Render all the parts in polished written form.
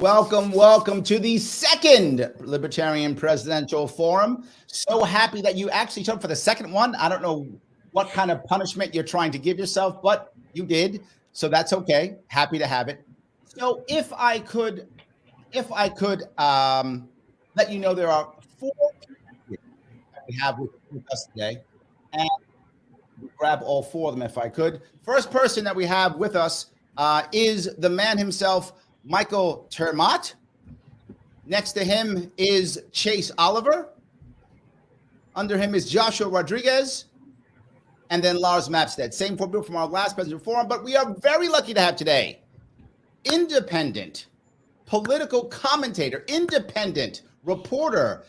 Welcome to the second Libertarian Presidential Forum. So happy that you actually showed up for the second one. I don't know what kind of punishment you're trying to give yourself, but you did. So that's okay. Happy to have it. So if I could let you know, there are four people that we have with us today, and we'll grab all four of them if I could. First person that we have with us is the man himself, Michael Termott. Next to him is Chase Oliver. Under him is Joshua Rodriguez. And then Lars Mapstead. Same four people from our last presidential forum, but we are very lucky to have today independent political commentator, independent reporter,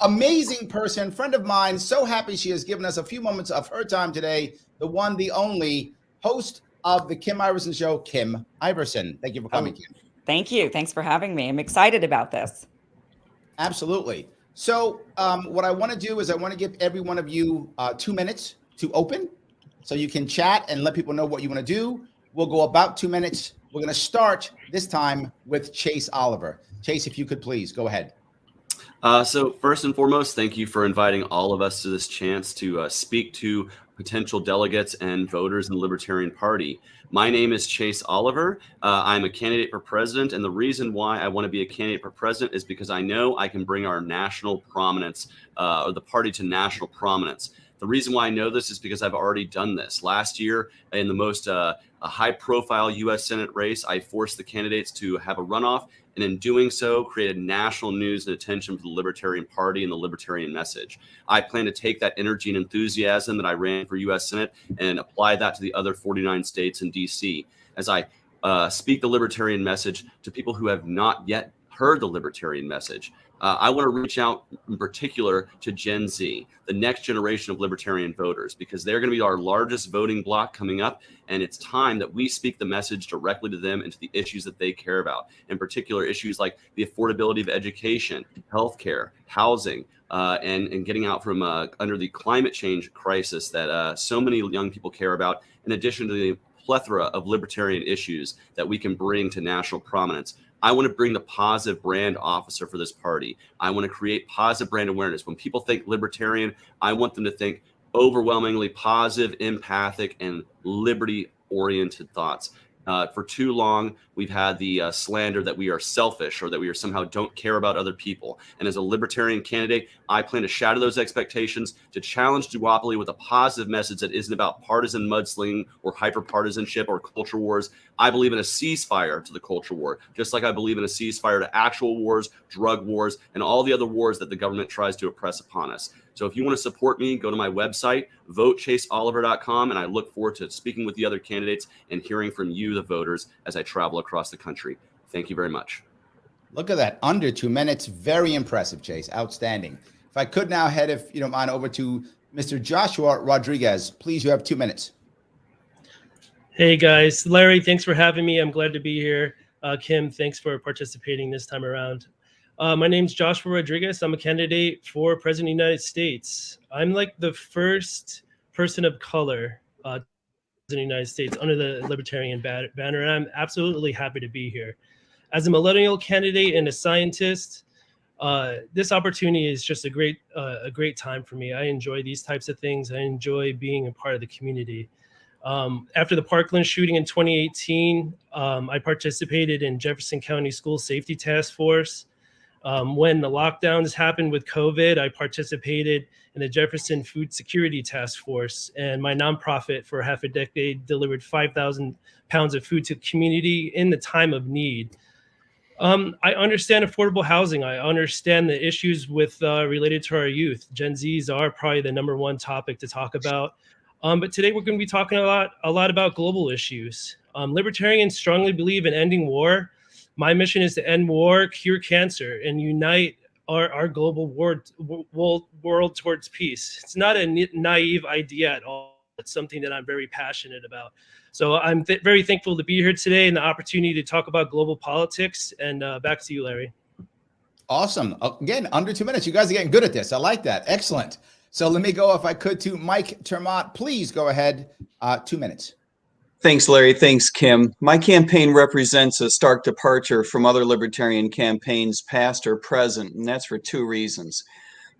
amazing person, friend of mine. So happy she has given us a few moments of her time today. The one, the only host of the Kim Iversen Show, Kim Iversen. Thank you for coming, Kim. Thank you. Thanks for having me. I'm excited about this. Absolutely. So what I want to do is I want to give every one of you 2 minutes to open so you can chat and let people know what you want to do. We'll go about 2 minutes. We're going to start this time with Chase Oliver. Chase, if you could please go ahead. So first and foremost, thank you for inviting all of us to this chance to speak to potential delegates and voters in the Libertarian Party. My name is Chase Oliver. I'm a candidate for president, and the reason why I want to be a candidate for president is because I know I can bring our national prominence, or the party to national prominence. The reason why I know this is because I've already done this. Last year, in the most high-profile U.S. Senate race, I forced the candidates to have a runoff, and in doing so, created national news and attention for the Libertarian Party and the Libertarian message. I plan to take that energy and enthusiasm that I ran for U.S. Senate and apply that to the other 49 states and D.C. as I speak the Libertarian message to people who have not yet heard the Libertarian message. I want to reach out in particular to Gen Z, the next generation of Libertarian voters, because they're going to be our largest voting bloc coming up. And it's time that we speak the message directly to them and to the issues that they care about, in particular issues like the affordability of education, healthcare, housing, and getting out from under the climate change crisis that so many young people care about, in addition to the plethora of libertarian issues that we can bring to national prominence. I want to bring the positive brand officer for this party. I want to create positive brand awareness. When people think libertarian, I want them to think overwhelmingly positive, empathic, and liberty-oriented thoughts. For too long, we've had the slander that we are selfish or that we are somehow don't care about other people. And as a libertarian candidate, I plan to shatter those expectations, to challenge duopoly with a positive message that isn't about partisan mudslinging or hyper-partisanship or culture wars. I believe in a ceasefire to the culture war, just like I believe in a ceasefire to actual wars, drug wars, and all the other wars that the government tries to oppress upon us. So if you want to support me, go to my website, votechaseoliver.com, and I look forward to speaking with the other candidates and hearing from you, the voters, as I travel across the country. Thank you very much. Look at that, under 2 minutes. Very impressive, Chase. Outstanding. If I could now head, if you don't mind, over to Mr. Joshua Rodriguez. Please, you have 2 minutes. Hey, guys. Larry, thanks for having me. I'm glad to be here. Kim, thanks for participating this time around. My name's Joshua Rodriguez. I'm a candidate for President of the United States. I'm like the first person of color in the United States under the Libertarian banner, and I'm absolutely happy to be here. As a millennial candidate and a scientist, this opportunity is just a great time for me. I enjoy these types of things. I enjoy being a part of the community. After the Parkland shooting in 2018, I participated in Jefferson County School Safety Task Force. When the lockdowns happened with COVID, I participated in the Jefferson Food Security Task Force, and my nonprofit for half a decade delivered 5,000 pounds of food to the community in the time of need. I understand affordable housing. I understand the issues with related to our youth. Gen Zs are probably the number one topic to talk about. But today we're going to be talking a lot about global issues. Libertarians strongly believe in ending war. My mission is to end war, cure cancer, and unite our global world towards peace. It's not a naive idea at all. It's something that I'm very passionate about. So I'm very thankful to be here today and the opportunity to talk about global politics. And back to you, Larry. Awesome. Again, under 2 minutes. You guys are getting good at this. I like that. Excellent. So let me go, if I could, to Mike Termott. Please go ahead. 2 minutes. Thanks, Larry. Thanks, Kim. My campaign represents a stark departure from other libertarian campaigns, past or present, and that's for two reasons.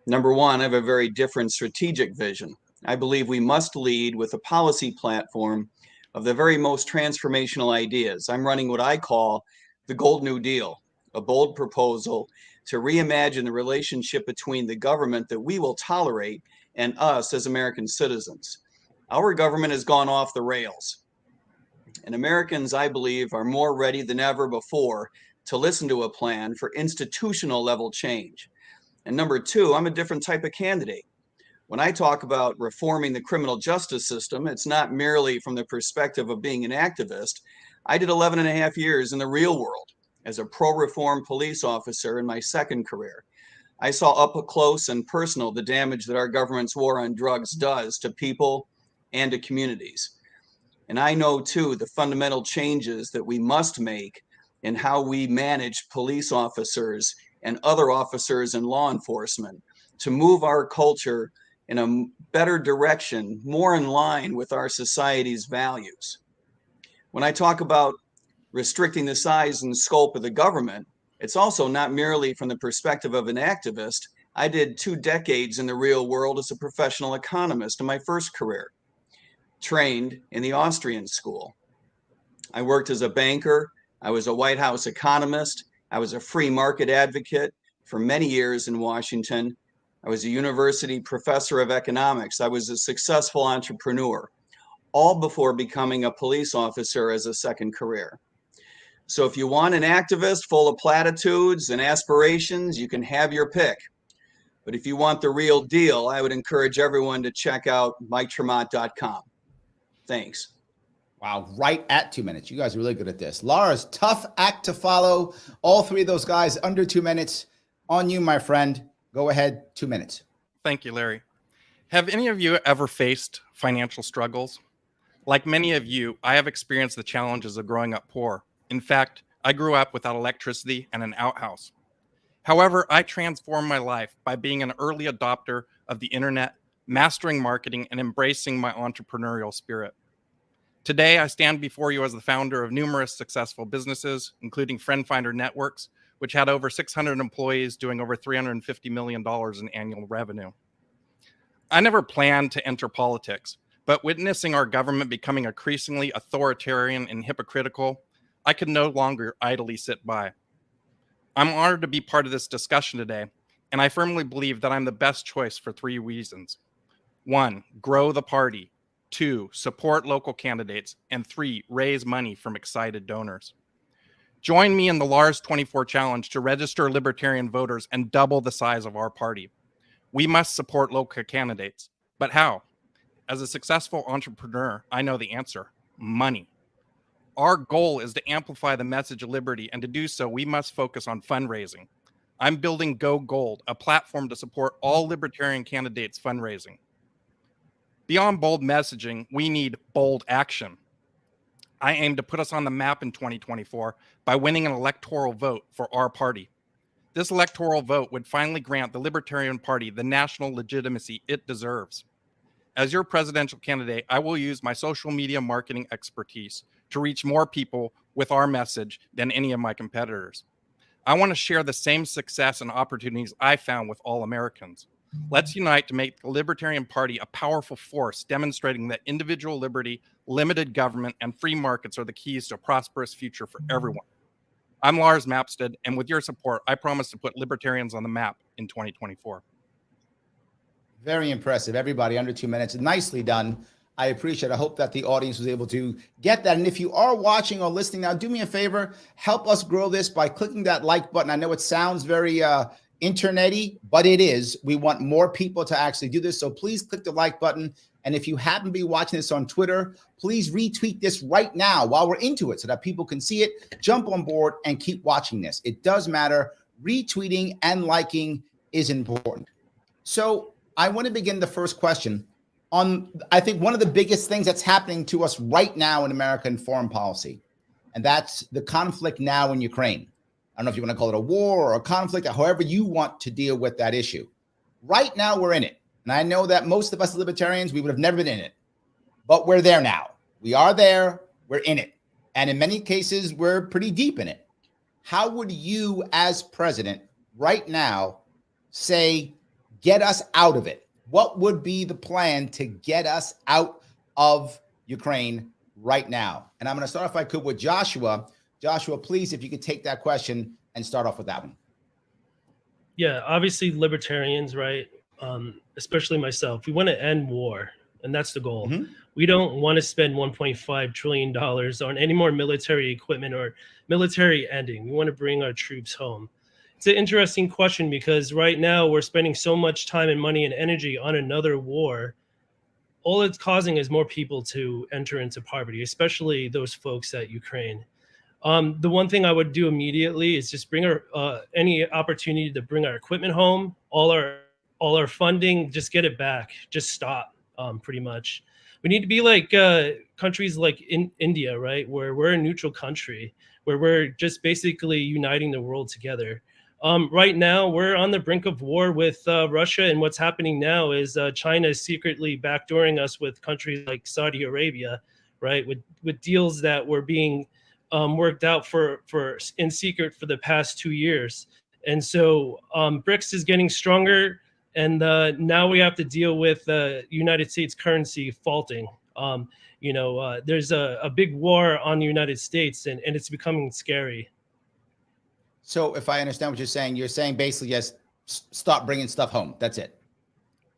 Number one, I have a very different strategic vision. I believe we must lead with a policy platform of the very most transformational ideas. I'm running what I call the Gold New Deal, a bold proposal to reimagine the relationship between the government that we will tolerate and us as American citizens. Our government has gone off the rails. And Americans, I believe, are more ready than ever before to listen to a plan for institutional level change. And number two, I'm a different type of candidate. When I talk about reforming the criminal justice system, it's not merely from the perspective of being an activist. I did 11 and a half years in the real world as a pro-reform police officer in my second career. I saw up close and personal the damage that our government's war on drugs does to people and to communities. And I know too the fundamental changes that we must make in how we manage police officers and other officers in law enforcement to move our culture in a better direction, more in line with our society's values. When I talk about restricting the size and scope of the government, it's also not merely from the perspective of an activist. I did 2 decades in the real world as a professional economist in my first career, trained in the Austrian school. I worked as a banker. I was a White House economist. I was a free market advocate for many years in Washington. I was a university professor of economics. I was a successful entrepreneur, all before becoming a police officer as a second career. So if you want an activist full of platitudes and aspirations, you can have your pick. But if you want the real deal, I would encourage everyone to check out MikeTremont.com. Thanks. Wow, right at 2 minutes. You guys are really good at this. Lars, tough act to follow. All three of those guys under 2 minutes. On you, my friend. Go ahead, 2 minutes. Thank you, Larry. Have any of you ever faced financial struggles? Like many of you, I have experienced the challenges of growing up poor. In fact, I grew up without electricity and an outhouse. However, I transformed my life by being an early adopter of the internet, mastering marketing, and embracing my entrepreneurial spirit. Today, I stand before you as the founder of numerous successful businesses, including Friend Finder Networks, which had over 600 employees doing over $350 million in annual revenue. I never planned to enter politics, but witnessing our government becoming increasingly authoritarian and hypocritical, I could no longer idly sit by. I'm honored to be part of this discussion today, and I firmly believe that I'm the best choice for 3 reasons. 1, grow the party. 2, support local candidates. And 3, raise money from excited donors. Join me in the Lars 24 challenge to register Libertarian voters and double the size of our party. We must support local candidates. But how? As a successful entrepreneur, I know the answer: money. Our goal is to amplify the message of liberty, and to do so, we must focus on fundraising. I'm building Go Gold, a platform to support all Libertarian candidates' fundraising. Beyond bold messaging, we need bold action. I aim to put us on the map in 2024 by winning an electoral vote for our party. This electoral vote would finally grant the Libertarian Party the national legitimacy it deserves. As your presidential candidate, I will use my social media marketing expertise to reach more people with our message than any of my competitors. I want to share the same success and opportunities I found with all Americans. Let's unite to make the Libertarian Party a powerful force, demonstrating that individual liberty, limited government, and free markets are the keys to a prosperous future for everyone. I'm Lars Mapstead, and with your support, I promise to put libertarians on the map in 2024. Very impressive. Everybody under 2 minutes. Nicely done. I appreciate it. I hope that the audience was able to get that. And if you are watching or listening now, do me a favor, help us grow this by clicking that like button. I know it sounds very internet-y, but it is. We want more people to actually do this. So please click the like button. And if you happen to be watching this on Twitter, please retweet this right now while we're into it so that people can see it, jump on board, and keep watching this. It does matter. Retweeting and liking is important. So I want to begin the first question on, I think, one of the biggest things that's happening to us right now in American foreign policy, and that's the conflict now in Ukraine. I don't know if you want to call it a war or a conflict, or however you want to deal with that issue. Right now, we're in it. And I know that most of us libertarians, we would have never been in it. But we're there now. We are there. We're in it. And in many cases, we're pretty deep in it. How would you, as president, right now, say, get us out of it? What would be the plan to get us out of Ukraine right now? And I'm going to start, if I could, with Joshua. Joshua, please, if you could take that question and start off with that one. Yeah, obviously libertarians, right? Especially myself, we want to end war, and that's the goal. We don't want to spend $1.5 trillion on any more military equipment or military ending. We want to bring our troops home. It's an interesting question because right now we're spending so much time and money and energy on another war. All it's causing is more people to enter into poverty, especially those folks at Ukraine. The one thing I would do immediately is just bring our any opportunity to bring our equipment home, all our funding, just get it back, just stop. Pretty much, we need to be like countries like in India, right, where we're a neutral country, where we're just basically uniting the world together. Right now, we're on the brink of war with Russia, and what's happening now is China is secretly backdooring us with countries like Saudi Arabia, right, with deals that were being worked out for in secret for the past 2 years. And so BRICS is getting stronger, and now we have to deal with United States currency faulting. There's a big war on the United States, and it's becoming scary. So if I understand what you're saying basically just stop bringing stuff home. That's it.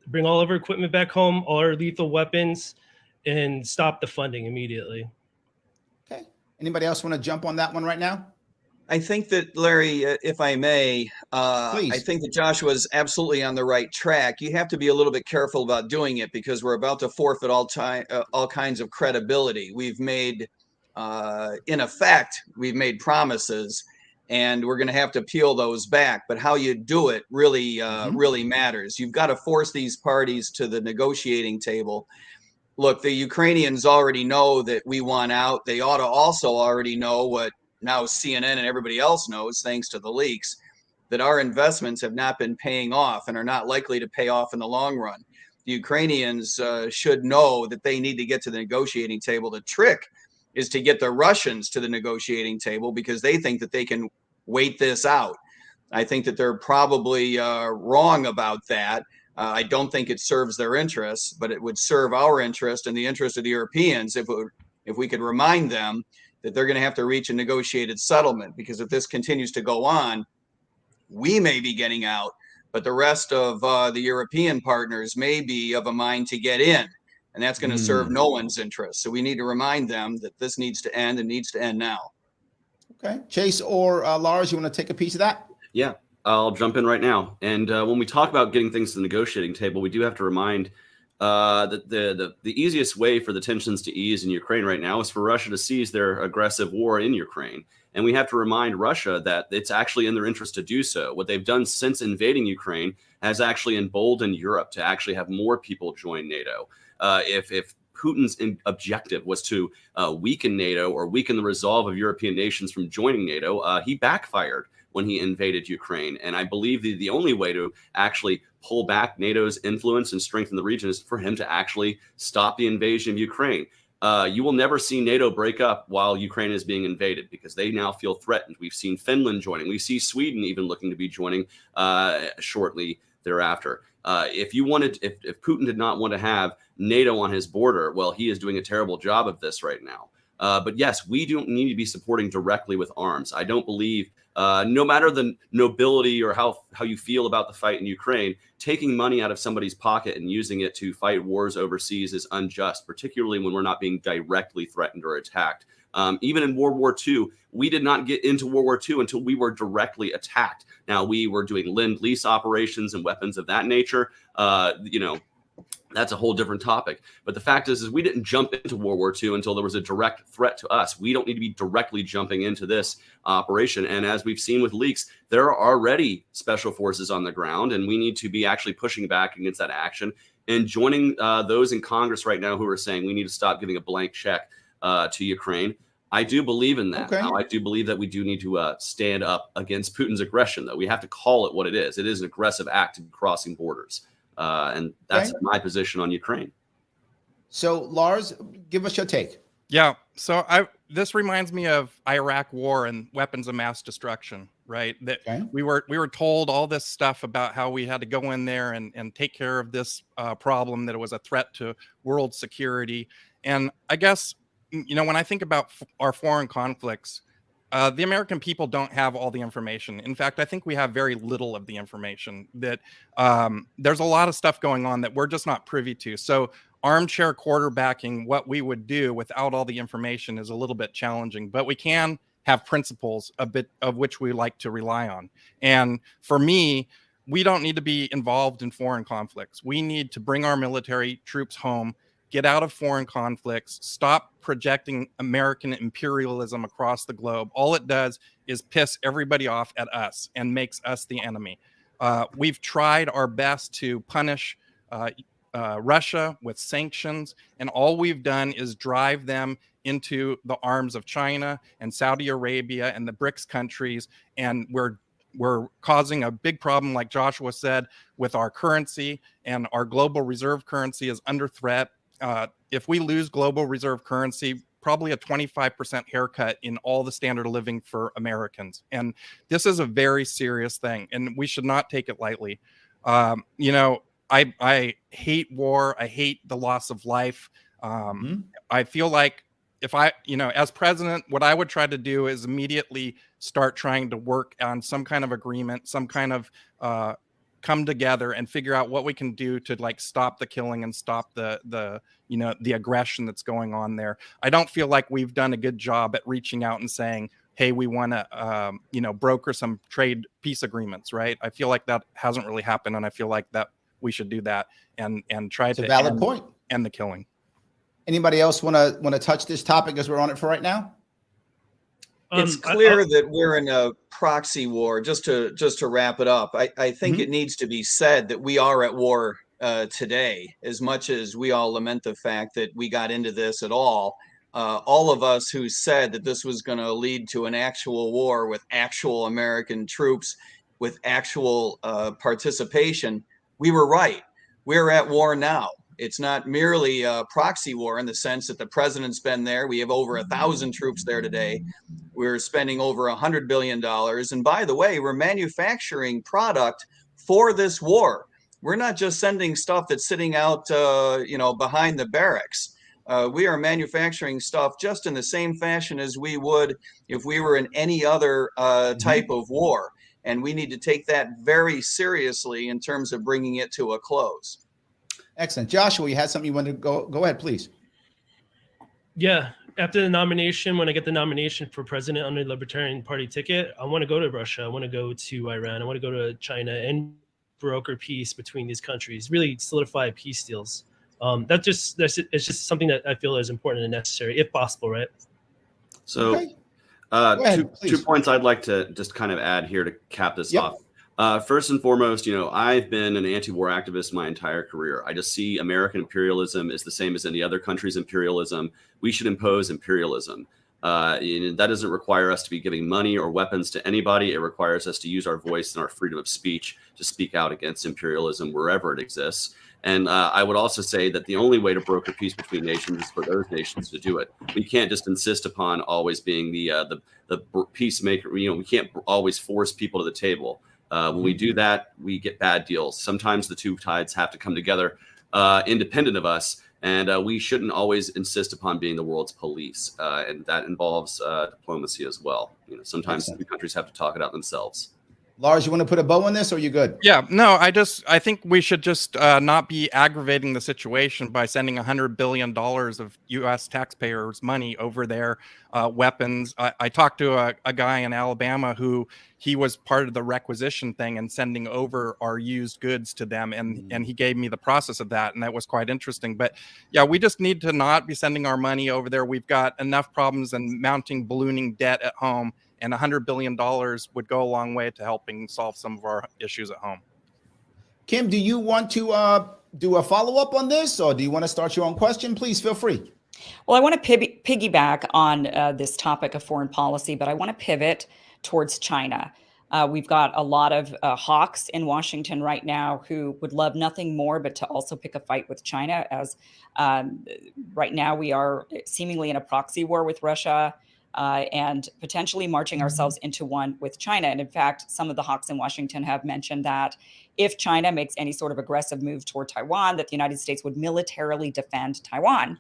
Bring all of our equipment back home, all our lethal weapons, and stop the funding immediately. Okay. Anybody else want to jump on that one right now? I think that, Larry, if I may, Please. I think that Joshua's absolutely on the right track. You have to be a little bit careful about doing it because we're about to forfeit all kinds of credibility. We've made, in effect, we've made promises, and we're going to have to peel those back. But how you do it really, really matters. You've got to force these parties to the negotiating table. Look, the Ukrainians already know that we want out. They ought to also already know what now CNN and everybody else knows, thanks to the leaks, that our investments have not been paying off and are not likely to pay off in the long run. The Ukrainians should know that they need to get to the negotiating table. The trick is to get the Russians to the negotiating table because they think that they can wait this out. I think that they're probably wrong about that. I don't think it serves their interests, but it would serve our interest and the interest of the Europeans if we could remind them that they're going to have to reach a negotiated settlement, because if this continues to go on, we may be getting out, but the rest of the European partners may be of a mind to get in, and that's going to serve no one's interest. So we need to remind them that this needs to end and needs to end now. Okay. Chase or Lars, you want to take a piece of that? Yeah, I'll jump in right now. And when we talk about getting things to the negotiating table, we do have to remind that the easiest way for the tensions to ease in Ukraine right now is for Russia to cease their aggressive war in Ukraine. And we have to remind Russia that it's actually in their interest to do so. What they've done since invading Ukraine has actually emboldened Europe to actually have more people join NATO. If Putin's objective was to weaken NATO or weaken the resolve of European nations from joining NATO, he backfired when he invaded Ukraine. And I believe the only way to actually pull back NATO's influence and strengthen the region is for him to actually stop the invasion of Ukraine. You will never see NATO break up while Ukraine is being invaded because they now feel threatened. We've seen Finland joining. We see Sweden even looking to be joining shortly thereafter. If Putin did not want to have NATO on his border, well, he is doing a terrible job of this right now. But yes, we don't need to be supporting directly with arms. I don't believe, no matter the nobility or how you feel about the fight in Ukraine, taking money out of somebody's pocket and using it to fight wars overseas is unjust, particularly when we're not being directly threatened or attacked. Even in World War II, we did not get into World War II until we were directly attacked. Now, we were doing Lend-Lease operations and weapons of that nature. That's a whole different topic. But the fact is we didn't jump into World War II until there was a direct threat to us. We don't need to be directly jumping into this operation. And as we've seen with leaks, there are already special forces on the ground, and we need to be actually pushing back against that action and joining those in Congress right now who are saying we need to stop giving a blank check to Ukraine. I do believe in that. Okay. Now, I do believe that we do need to stand up against Putin's aggression, though. We have to call it what it is. It is an aggressive act of crossing borders. And that's my position on Ukraine. So, Lars, give us your take. Yeah. So this reminds me of Iraq War and weapons of mass destruction, right? That Okay. we were told all this stuff about how we had to go in there and take care of this problem, that it was a threat to world security. And I guess, when I think about our foreign conflicts, the American people don't have all the information. In fact, I think we have very little of the information. That there's a lot of stuff going on that we're just not privy to. So armchair quarterbacking what we would do without all the information is a little bit challenging, but we can have principles a bit of which we like to rely on. And for me, we don't need to be involved in foreign conflicts. We need to bring our military troops home, get out of foreign conflicts, stop projecting American imperialism across the globe. All it does is piss everybody off at us and makes us the enemy. We've tried our best to punish Russia with sanctions, and all we've done is drive them into the arms of China and Saudi Arabia and the BRICS countries, and we're causing a big problem, like Joshua said, with our currency, and our global reserve currency is under threat. If we lose global reserve currency, probably a 25% haircut in all the standard of living for Americans. And this is a very serious thing, and we should not take it lightly. I hate war. I hate the loss of life. I feel like if as president, what I would try to do is immediately start trying to work on some kind of agreement, some kind of come together and figure out what we can do to stop the killing and stop the aggression that's going on there. I don't feel like we've done a good job at reaching out and saying, hey, we want to broker some trade peace agreements, right? I feel like that hasn't really happened, and I feel like that we should do that and try It's to a valid point. End the killing. Anybody else want to touch this topic as we're on it for right now? It's clear that we're in a proxy war. Just to wrap it up, I think it needs to be said that we are at war today. As much as we all lament the fact that we got into this at all of us who said that this was going to lead to an actual war with actual American troops, with actual participation, we were right. We're at war now. It's not merely a proxy war in the sense that the president's been there. We have over 1,000 troops there today. We're spending over $100 billion. And by the way, we're manufacturing product for this war. We're not just sending stuff that's sitting out, behind the barracks. We are manufacturing stuff just in the same fashion as we would if we were in any other type of war. And we need to take that very seriously in terms of bringing it to a close. Excellent. Joshua, you had something you wanted to go ahead, please. Yeah. After the nomination, when I get the nomination for president under the Libertarian Party ticket, I want to go to Russia. I want to go to Iran. I want to go to China and broker peace between these countries, really solidify peace deals. It's just something that I feel is important and necessary, if possible, right? So Okay. Ahead, 2 points I'd like to just kind of add here to cap this Yep. off. First and foremost, I've been an anti-war activist my entire career. I just see American imperialism as the same as any other country's imperialism. We should impose imperialism. That doesn't require us to be giving money or weapons to anybody. It requires us to use our voice and our freedom of speech to speak out against imperialism wherever it exists. And I would also say that the only way to broker peace between nations is for those nations to do it. We can't just insist upon always being the peacemaker. We can't always force people to the table. When we do that, we get bad deals. Sometimes the two sides have to come together independent of us. And we shouldn't always insist upon being the world's police. And that involves diplomacy as well. Sometimes the countries have to talk it out themselves. Lars, you want to put a bow on this, or are you good? Yeah, no, I think we should just not be aggravating the situation by sending $100 billion of U.S. taxpayers' money over there, weapons. I talked to a guy in Alabama who he was part of the requisition thing and sending over our used goods to them. And he gave me the process of that. And that was quite interesting. But yeah, we just need to not be sending our money over there. We've got enough problems and mounting ballooning debt at home. And $100 billion would go a long way to helping solve some of our issues at home. Kim, do you want to do a follow-up on this, or do you want to start your own question? Please feel free. Well, I want to piggyback on this topic of foreign policy, but I want to pivot towards China. We've got a lot of hawks in Washington right now who would love nothing more but to also pick a fight with China, as right now we are seemingly in a proxy war with Russia and potentially marching ourselves into one with China. And in fact, some of the hawks in Washington have mentioned that if China makes any sort of aggressive move toward Taiwan, that the United States would militarily defend Taiwan.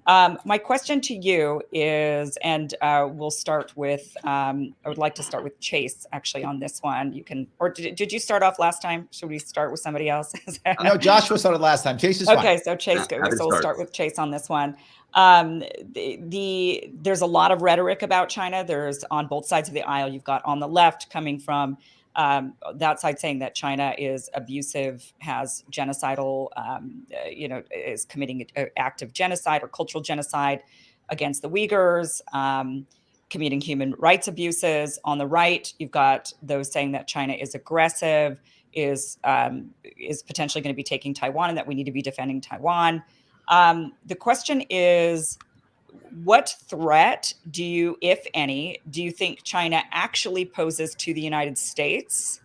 My question to you is, and we'll start with, I would like to start with Chase actually on this one. You can, or did you start off last time? Should we start with somebody else? No, Joshua started last time. Chase is fine. Okay, so Chase, Yeah, happy to so we'll start. start with Chase on this one. There's a lot of rhetoric about China. There's on both sides of the aisle. You've got on the left coming from that side saying that China is abusive, has genocidal, is committing an act of genocide or cultural genocide against the Uyghurs, committing human rights abuses. On the right, you've got those saying that China is aggressive, is potentially going to be taking Taiwan, and that we need to be defending Taiwan. The question is, what threat do you, if any, do you think China actually poses to the United States?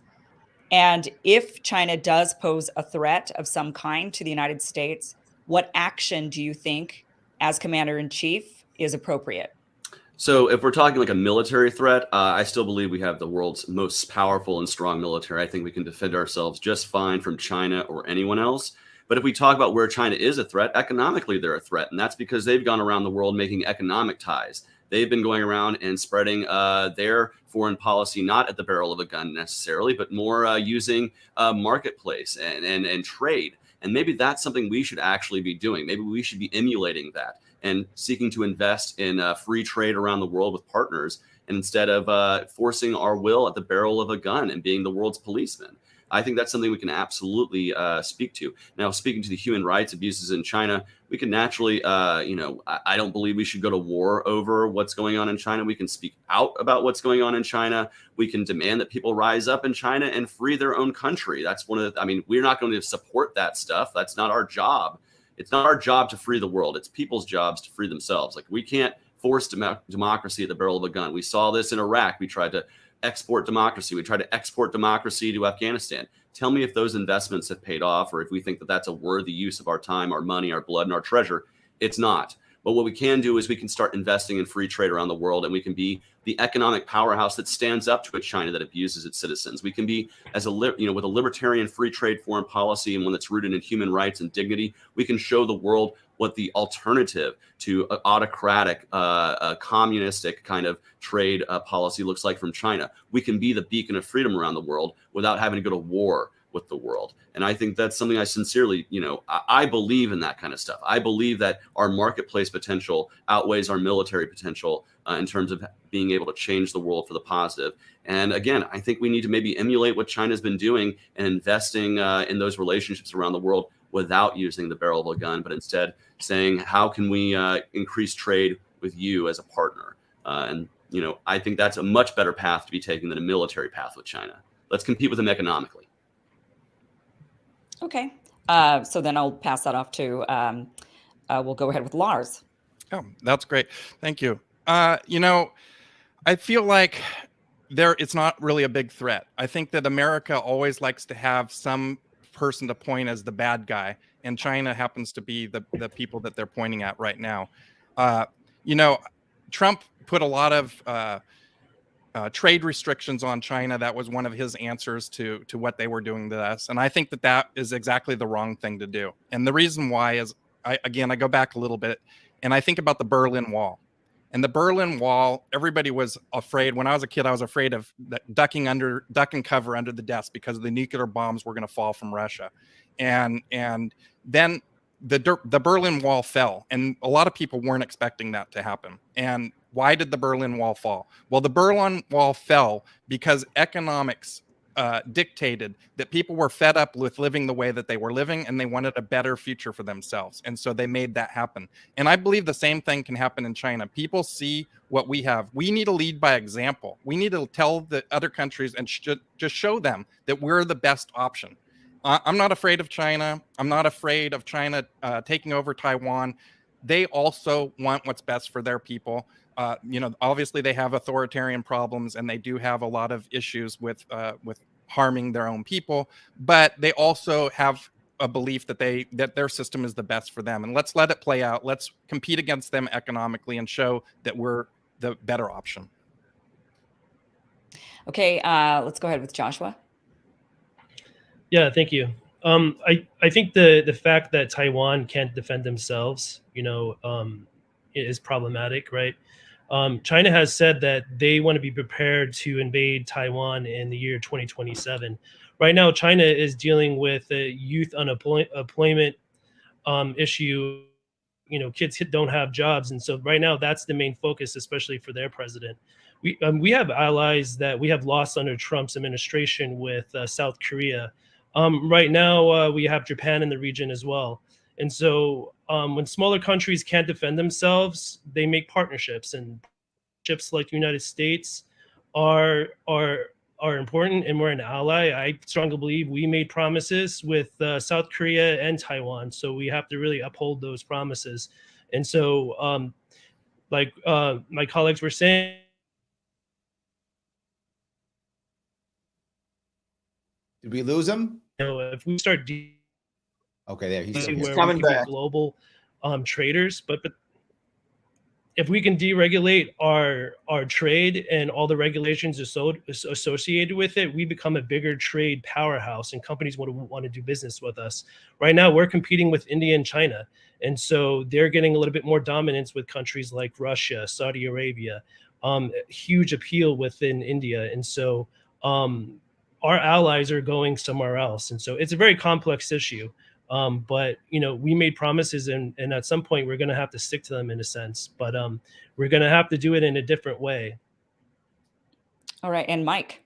And if China does pose a threat of some kind to the United States, what action do you think, as Commander-in-Chief, is appropriate? So if we're talking like a military threat, I still believe we have the world's most powerful and strong military. I think we can defend ourselves just fine from China or anyone else. But if we talk about where China is a threat, economically they're a threat. And that's because they've gone around the world making economic ties. They've been going around and spreading their foreign policy, not at the barrel of a gun necessarily, but more using marketplace and trade. And maybe that's something we should actually be doing. Maybe we should be emulating that and seeking to invest in free trade around the world with partners, and instead of forcing our will at the barrel of a gun and being the world's policeman. I think that's something we can absolutely speak to. Now, speaking to the human rights abuses in China, we can naturally, I don't believe we should go to war over what's going on in China. We can speak out about what's going on in China. We can demand that people rise up in China and free their own country. That's one of the, we're not going to support that stuff. That's not our job. It's not our job to free the world. It's people's jobs to free themselves. Like, we can't force democracy at the barrel of a gun. We saw this in Iraq. We tried to export democracy. We try to export democracy to Afghanistan. Tell me if those investments have paid off, or if we think that that's a worthy use of our time, our money, our blood, and our treasure. It's not. But what we can do is we can start investing in free trade around the world, and we can be the economic powerhouse that stands up to a China that abuses its citizens. We can be, with a libertarian free trade foreign policy, and one that's rooted in human rights and dignity, we can show the world what the alternative to an autocratic, communistic kind of trade policy looks like from China. We can be the beacon of freedom around the world without having to go to war with the world. And I think that's something I sincerely, I believe in that kind of stuff. I believe that our marketplace potential outweighs our military potential in terms of being able to change the world for the positive. And again, I think we need to maybe emulate what China's been doing and investing in those relationships around the world without using the barrel of a gun, but instead saying, how can we increase trade with you as a partner? I think that's a much better path to be taking than a military path with China. Let's compete with them economically. Okay. So then I'll pass that off to, we'll go ahead with Lars. Oh, that's great. Thank you. I feel like it's not really a big threat. I think that America always likes to have some person to point as the bad guy, and China happens to be the people that they're pointing at right now. Trump put a lot of trade restrictions on China. That was one of his answers to what they were doing to us. And I think that is exactly the wrong thing to do. And the reason why is, I go back a little bit, and I think about the Berlin Wall. And the Berlin Wall, everybody was afraid. When I was a kid, I was afraid of duck and cover under the desk because the nuclear bombs were going to fall from Russia. And then the Berlin Wall fell, and a lot of people weren't expecting that to happen. And why did the Berlin Wall fall? Well, the Berlin Wall fell because economics dictated that people were fed up with living the way that they were living, and they wanted a better future for themselves. And so they made that happen. And I believe the same thing can happen in China. People see what we have. We need to lead by example. We need to tell the other countries and just show them that we're the best option. I'm not afraid of China. I'm not afraid of China taking over Taiwan. They also want what's best for their people. Obviously they have authoritarian problems and they do have a lot of issues with harming their own people, but they also have a belief that their system is the best for them. And let's let it play out. Let's compete against them economically and show that we're the better option. Okay, let's go ahead with Joshua. Yeah, thank you. I think the fact that Taiwan can't defend themselves, is problematic, right? China has said that they want to be prepared to invade Taiwan in the year 2027. Right now, China is dealing with a youth unemployment issue. Kids don't have jobs, and so right now that's the main focus, especially for their president. We have allies that we have lost under Trump's administration with South Korea. Right now, we have Japan in the region as well. And so when smaller countries can't defend themselves, they make partnerships, and partnerships like the United States are important, and we're an ally. I strongly believe we made promises with South Korea and Taiwan, so we have to really uphold those promises. And so, like my colleagues were saying, Did we lose him? If we start Okay, there he's where coming we can back. be global traders, but if we can deregulate our trade and all the regulations associated with it, we become a bigger trade powerhouse, and companies want to do business with us. Right now, we're competing with India and China, and so they're getting a little bit more dominance with countries like Russia, Saudi Arabia, huge appeal within India, and so our allies are going somewhere else, and so it's a very complex issue. But we made promises, and at some point we're going to have to stick to them in a sense, but we're going to have to do it in a different way. All right, and Mike.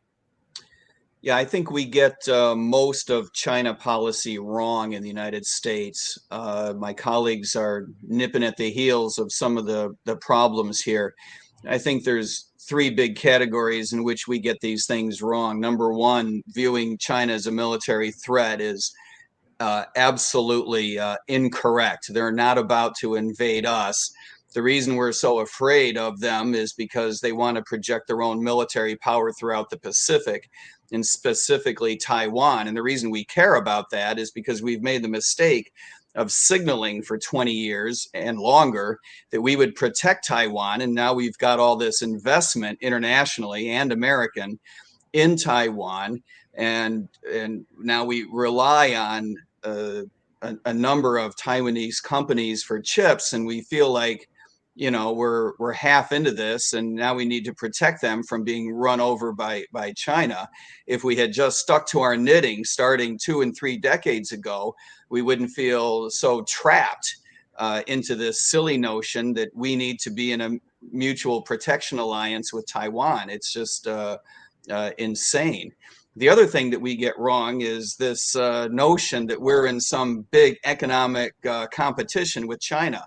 Yeah, I think we get most of China policy wrong in the United States. My colleagues are nipping at the heels of some of the problems here. I think there's three big categories in which we get these things wrong. Number one, viewing China as a military threat is absolutely incorrect. They're not about to invade us. The reason we're so afraid of them is because they want to project their own military power throughout the Pacific, and specifically Taiwan. And the reason we care about that is because we've made the mistake of signaling for 20 years and longer that we would protect Taiwan. And now we've got all this investment internationally and American in Taiwan. And now we rely on a number of Taiwanese companies for chips, and we feel like we're half into this, and now we need to protect them from being run over by China. If we had just stuck to our knitting starting 2 and 3 decades ago, we wouldn't feel so trapped into this silly notion that we need to be in a mutual protection alliance with Taiwan. It's just insane. The other thing that we get wrong is this notion that we're in some big economic competition with China.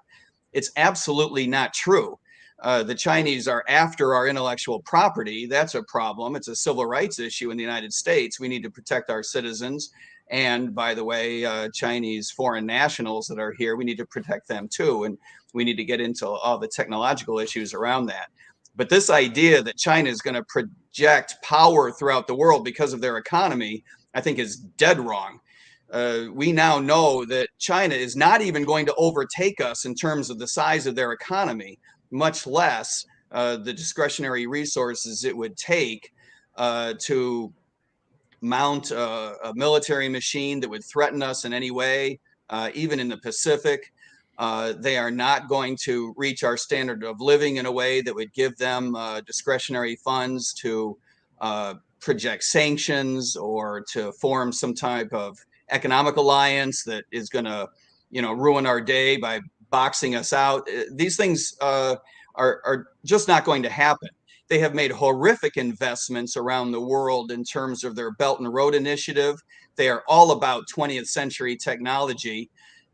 It's absolutely not true. The Chinese are after our intellectual property. That's a problem. It's a civil rights issue in the United States. We need to protect our citizens. And by the way, Chinese foreign nationals that are here, we need to protect them too. And we need to get into all the technological issues around that. But this idea that China is going to project power throughout the world because of their economy, I think is dead wrong. We now know that China is not even going to overtake us in terms of the size of their economy, much less the discretionary resources it would take to mount a military machine that would threaten us in any way, even in the Pacific. They are not going to reach our standard of living in a way that would give them discretionary funds to project sanctions or to form some type of economic alliance that is going to, ruin our day by boxing us out. These things are just not going to happen. They have made horrific investments around the world in terms of their Belt and Road Initiative. They are all about 20th century technology.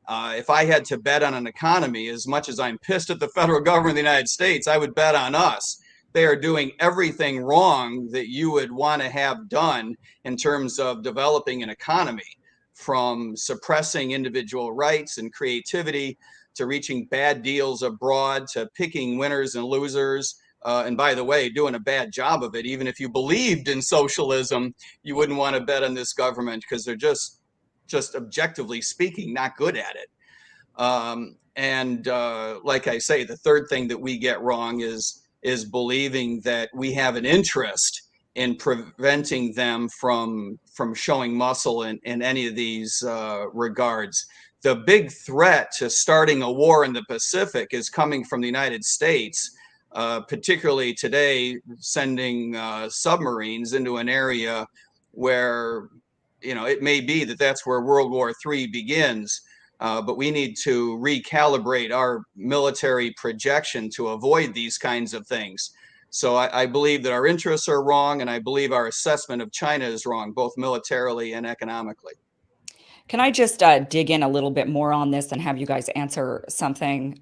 If I had to bet on an economy, as much as I'm pissed at the federal government of the United States, I would bet on us. They are doing everything wrong that you would want to have done in terms of developing an economy, from suppressing individual rights and creativity to reaching bad deals abroad, to picking winners and losers. And by the way, doing a bad job of it. Even if you believed in socialism, you wouldn't want to bet on this government because they're just objectively speaking, not good at it. Like I say, the third thing that we get wrong is believing that we have an interest in preventing them from showing muscle in any of these regards. The big threat to starting a war in the Pacific is coming from the United States, particularly today, sending submarines into an area where, it may be that that's where World War III begins. But we need to recalibrate our military projection to avoid these kinds of things. So I believe that our interests are wrong, and I believe our assessment of China is wrong, both militarily and economically. Can I just dig in a little bit more on this and have you guys answer something?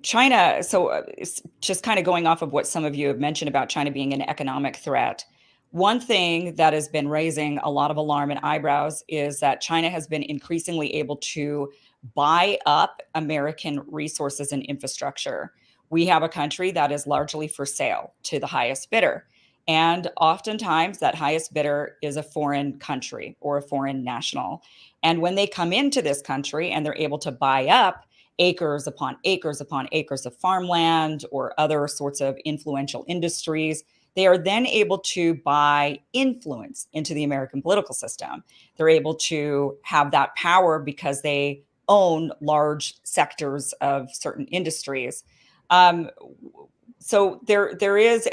China, so it's just kind of going off of what some of you have mentioned about China being an economic threat. One thing that has been raising a lot of alarm and eyebrows is that China has been increasingly able to buy up American resources and infrastructure. We have a country that is largely for sale to the highest bidder. And oftentimes that highest bidder is a foreign country or a foreign national. And when they come into this country and they're able to buy up acres upon acres upon acres of farmland or other sorts of influential industries, they are then able to buy influence into the American political system. They're able to have that power because they own large sectors of certain industries. So there is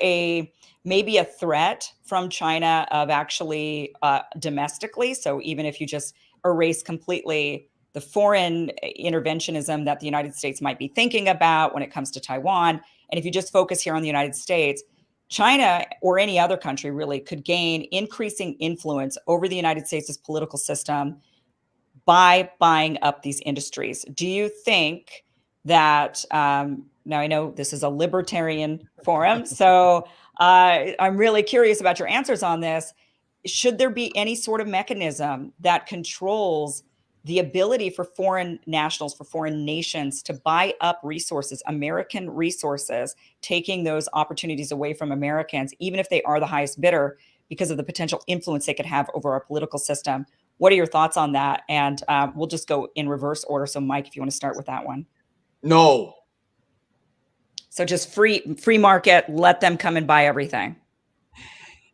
maybe a threat from China of actually domestically. So even if you just erase completely the foreign interventionism that the United States might be thinking about when it comes to Taiwan, and if you just focus here on the United States, China or any other country really could gain increasing influence over the United States' political system by buying up these industries. Do you think that, now I know this is a libertarian forum, so I'm really curious about your answers on this. Should there be any sort of mechanism that controls the ability for foreign nationals, for foreign nations to buy up resources, American resources, taking those opportunities away from Americans, even if they are the highest bidder, because of the potential influence they could have over our political system? What are your thoughts on that? And we'll just go in reverse order. So Mike, if you want to start with that one. No. So just free market, let them come and buy everything.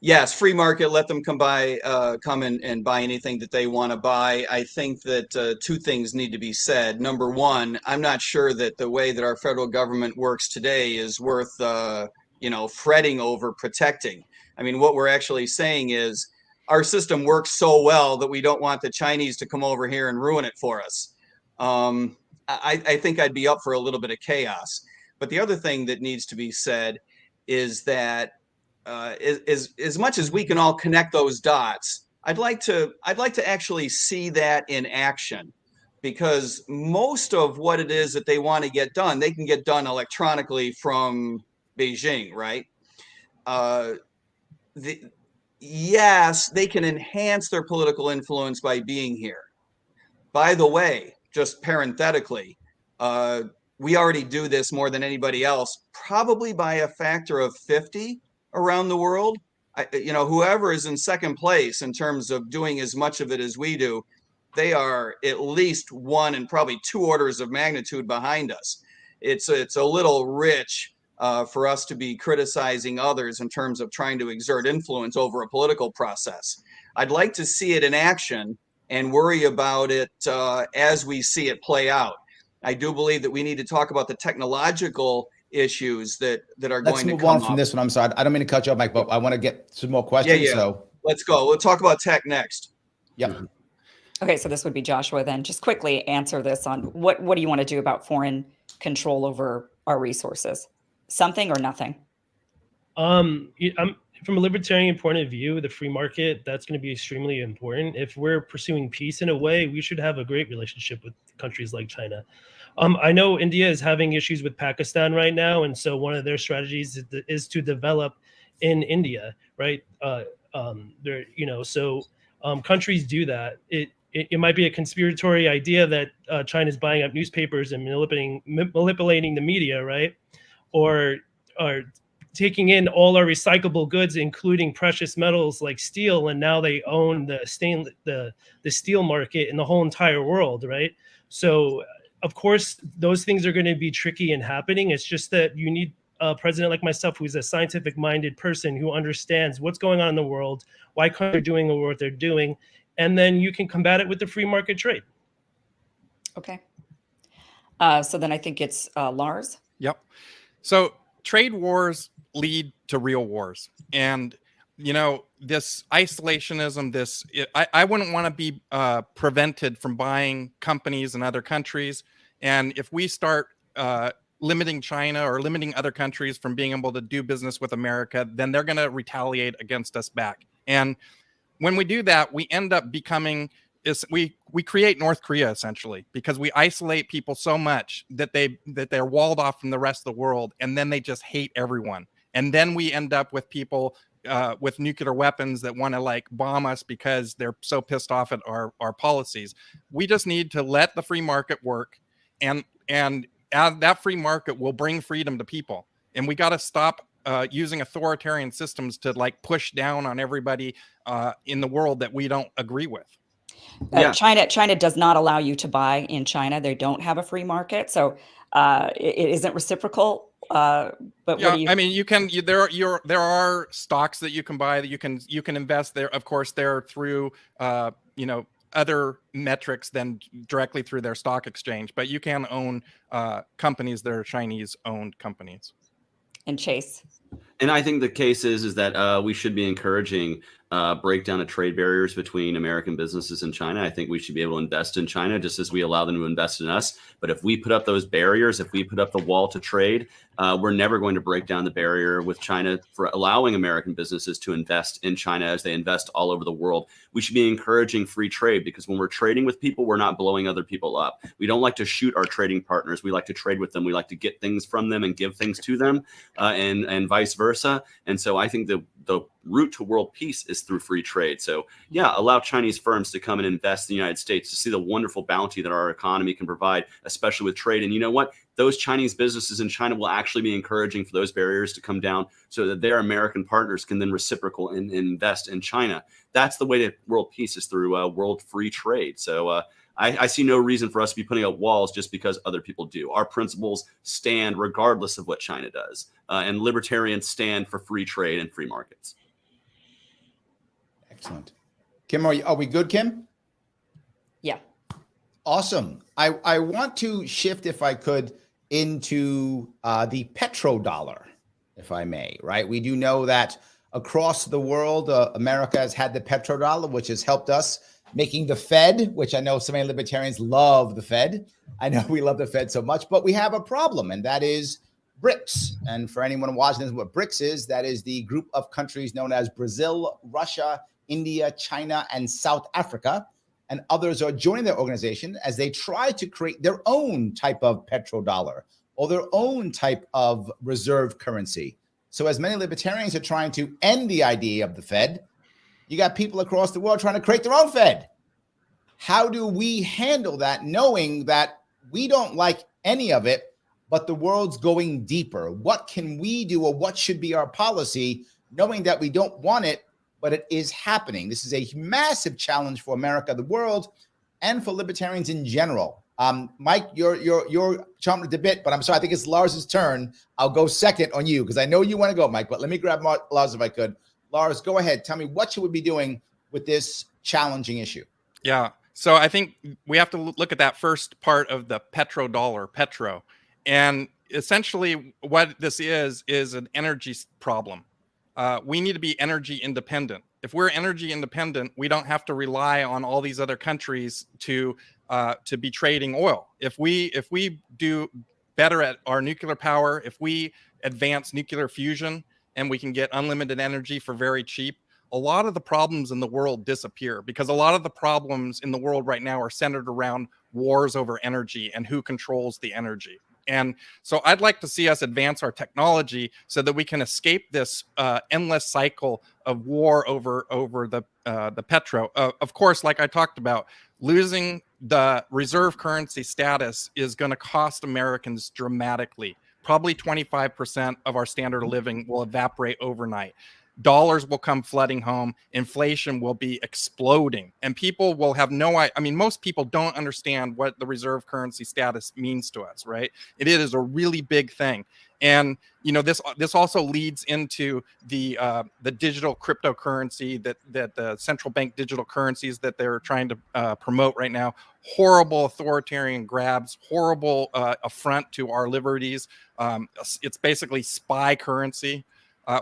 Yes, free market, let them come and buy anything that they want to buy. I think that two things need to be said. Number one, I'm not sure that the way that our federal government works today is worth, fretting over protecting. I mean, what we're actually saying is our system works so well that we don't want the Chinese to come over here and ruin it for us. I think I'd be up for a little bit of chaos. But the other thing that needs to be said is that as much as we can all connect those dots, I'd like to actually see that in action, because most of what it is that they want to get done, they can get done electronically from Beijing, right? Yes, they can enhance their political influence by being here. By the way, just parenthetically, we already do this more than anybody else, probably by a factor of 50 around the world. Whoever is in second place in terms of doing as much of it as we do, they are at least one and probably two orders of magnitude behind us. It's a little rich for us to be criticizing others in terms of trying to exert influence over a political process. I'd like to see it in action and worry about it as we see it play out. I do believe that we need to talk about the technological issues that are going to come up. Let's move on from this one. I'm sorry. I don't mean to cut you off, Mike, but I want to get some more questions. Yeah. So let's go. We'll talk about tech next. Yep. Okay, so this would be Joshua then. Just quickly answer this on what do you want to do about foreign control over our resources? Something or nothing? From a libertarian point of view, the free market, that's going to be extremely important. If we're pursuing peace in a way, we should have a great relationship with countries like China. I know India is having issues with Pakistan right now, and so one of their strategies is to develop in India, right? Countries do that. it might be a conspiratory idea that China's buying up newspapers and manipulating the media, right? Or taking in all our recyclable goods, including precious metals like steel, and now they own the steel market in the whole entire world, right? So, of course, those things are going to be tricky and happening. It's just that you need a president like myself, who's a scientific-minded person who understands what's going on in the world, why countries are doing what they're doing, and then you can combat it with the free market trade. Okay. So then I think it's Lars. Yep. So trade wars lead to real wars. And, this isolationism, I wouldn't want to be prevented from buying companies in other countries. And if we start limiting China or limiting other countries from being able to do business with America, then they're going to retaliate against us back. And when we do that, we end up becoming we create North Korea essentially, because we isolate people so much that they're walled off from the rest of the world, and then they just hate everyone. And then we end up with people with nuclear weapons that want to like bomb us because they're so pissed off at our policies. We just need to let the free market work, and that free market will bring freedom to people. And we got to stop using authoritarian systems to like push down on everybody in the world that we don't agree with. China does not allow you to buy in China. They don't have a free market, so it isn't reciprocal. But yeah, what do you... I mean, there are stocks that you can buy, that you can invest there. Of course, they're through other metrics than directly through their stock exchange. But you can own companies that are Chinese-owned companies. And Chase. And I think the case is that we should be encouraging breakdown of trade barriers between American businesses and China. I think we should be able to invest in China just as we allow them to invest in us. But if we put up those barriers, if we put up the wall to trade, we're never going to break down the barrier with China for allowing American businesses to invest in China as they invest all over the world. We should be encouraging free trade, because when we're trading with people, we're not blowing other people up. We don't like to shoot our trading partners. We like to trade with them. We like to get things from them and give things to them, and vice versa. And so I think the route to world peace is through free trade. So yeah, allow Chinese firms to come and invest in the United States to see the wonderful bounty that our economy can provide, especially with trade. And you know what? Those Chinese businesses in China will actually be encouraging for those barriers to come down so that their American partners can then reciprocal and invest in China. That's the way to world peace, is through world free trade. So I see no reason for us to be putting up walls just because other people do. Our principles stand regardless of what China does. And libertarians stand for free trade and free markets. Excellent. Kim, are we good, Kim? Yeah. Awesome. I want to shift, if I could, into the petrodollar, if I may, right? We do know that across the world, America has had the petrodollar, which has helped us making the Fed, which I know so many libertarians love the Fed. I know we love the Fed so much, but we have a problem, and that is BRICS. And for anyone watching what BRICS is, that is the group of countries known as Brazil, Russia, India, China, and South Africa. And others are joining their organization as they try to create their own type of petrodollar or their own type of reserve currency. So as many libertarians are trying to end the idea of the Fed, you got people across the world trying to create their own Fed. How do we handle that, knowing that we don't like any of it, but the world's going deeper? What can we do, or what should be our policy, knowing that we don't want it, but it is happening? This is a massive challenge for America, the world, and for libertarians in general. Mike, you're chomping at the bit, but I'm sorry, I think it's Lars's turn. I'll go second on you because I know you want to go, Mike, but let me grab Lars if I could. Lars, go ahead. Tell me, what should we be doing with this challenging issue? Yeah. So I think we have to look at that first part of the petrodollar, petro. And essentially what this is an energy problem. We need to be energy independent. If we're energy independent, we don't have to rely on all these other countries to be trading oil. If we do better at our nuclear power, if we advance nuclear fusion and we can get unlimited energy for very cheap, a lot of the problems in the world disappear, because a lot of the problems in the world right now are centered around wars over energy and who controls the energy. And so I'd like to see us advance our technology so that we can escape this endless cycle of war over the petro. Of course, like I talked about, losing the reserve currency status is going to cost Americans dramatically. Probably 25% of our standard of living will evaporate overnight. Dollars will come flooding home. Inflation will be exploding, and people will have no idea. I mean, most people don't understand what the reserve currency status means to us, right? It is a really big thing. And this also leads into the digital cryptocurrency that the central bank digital currencies that they're trying to promote right now. Horrible authoritarian grabs, horrible affront to our liberties. It's basically spy currency.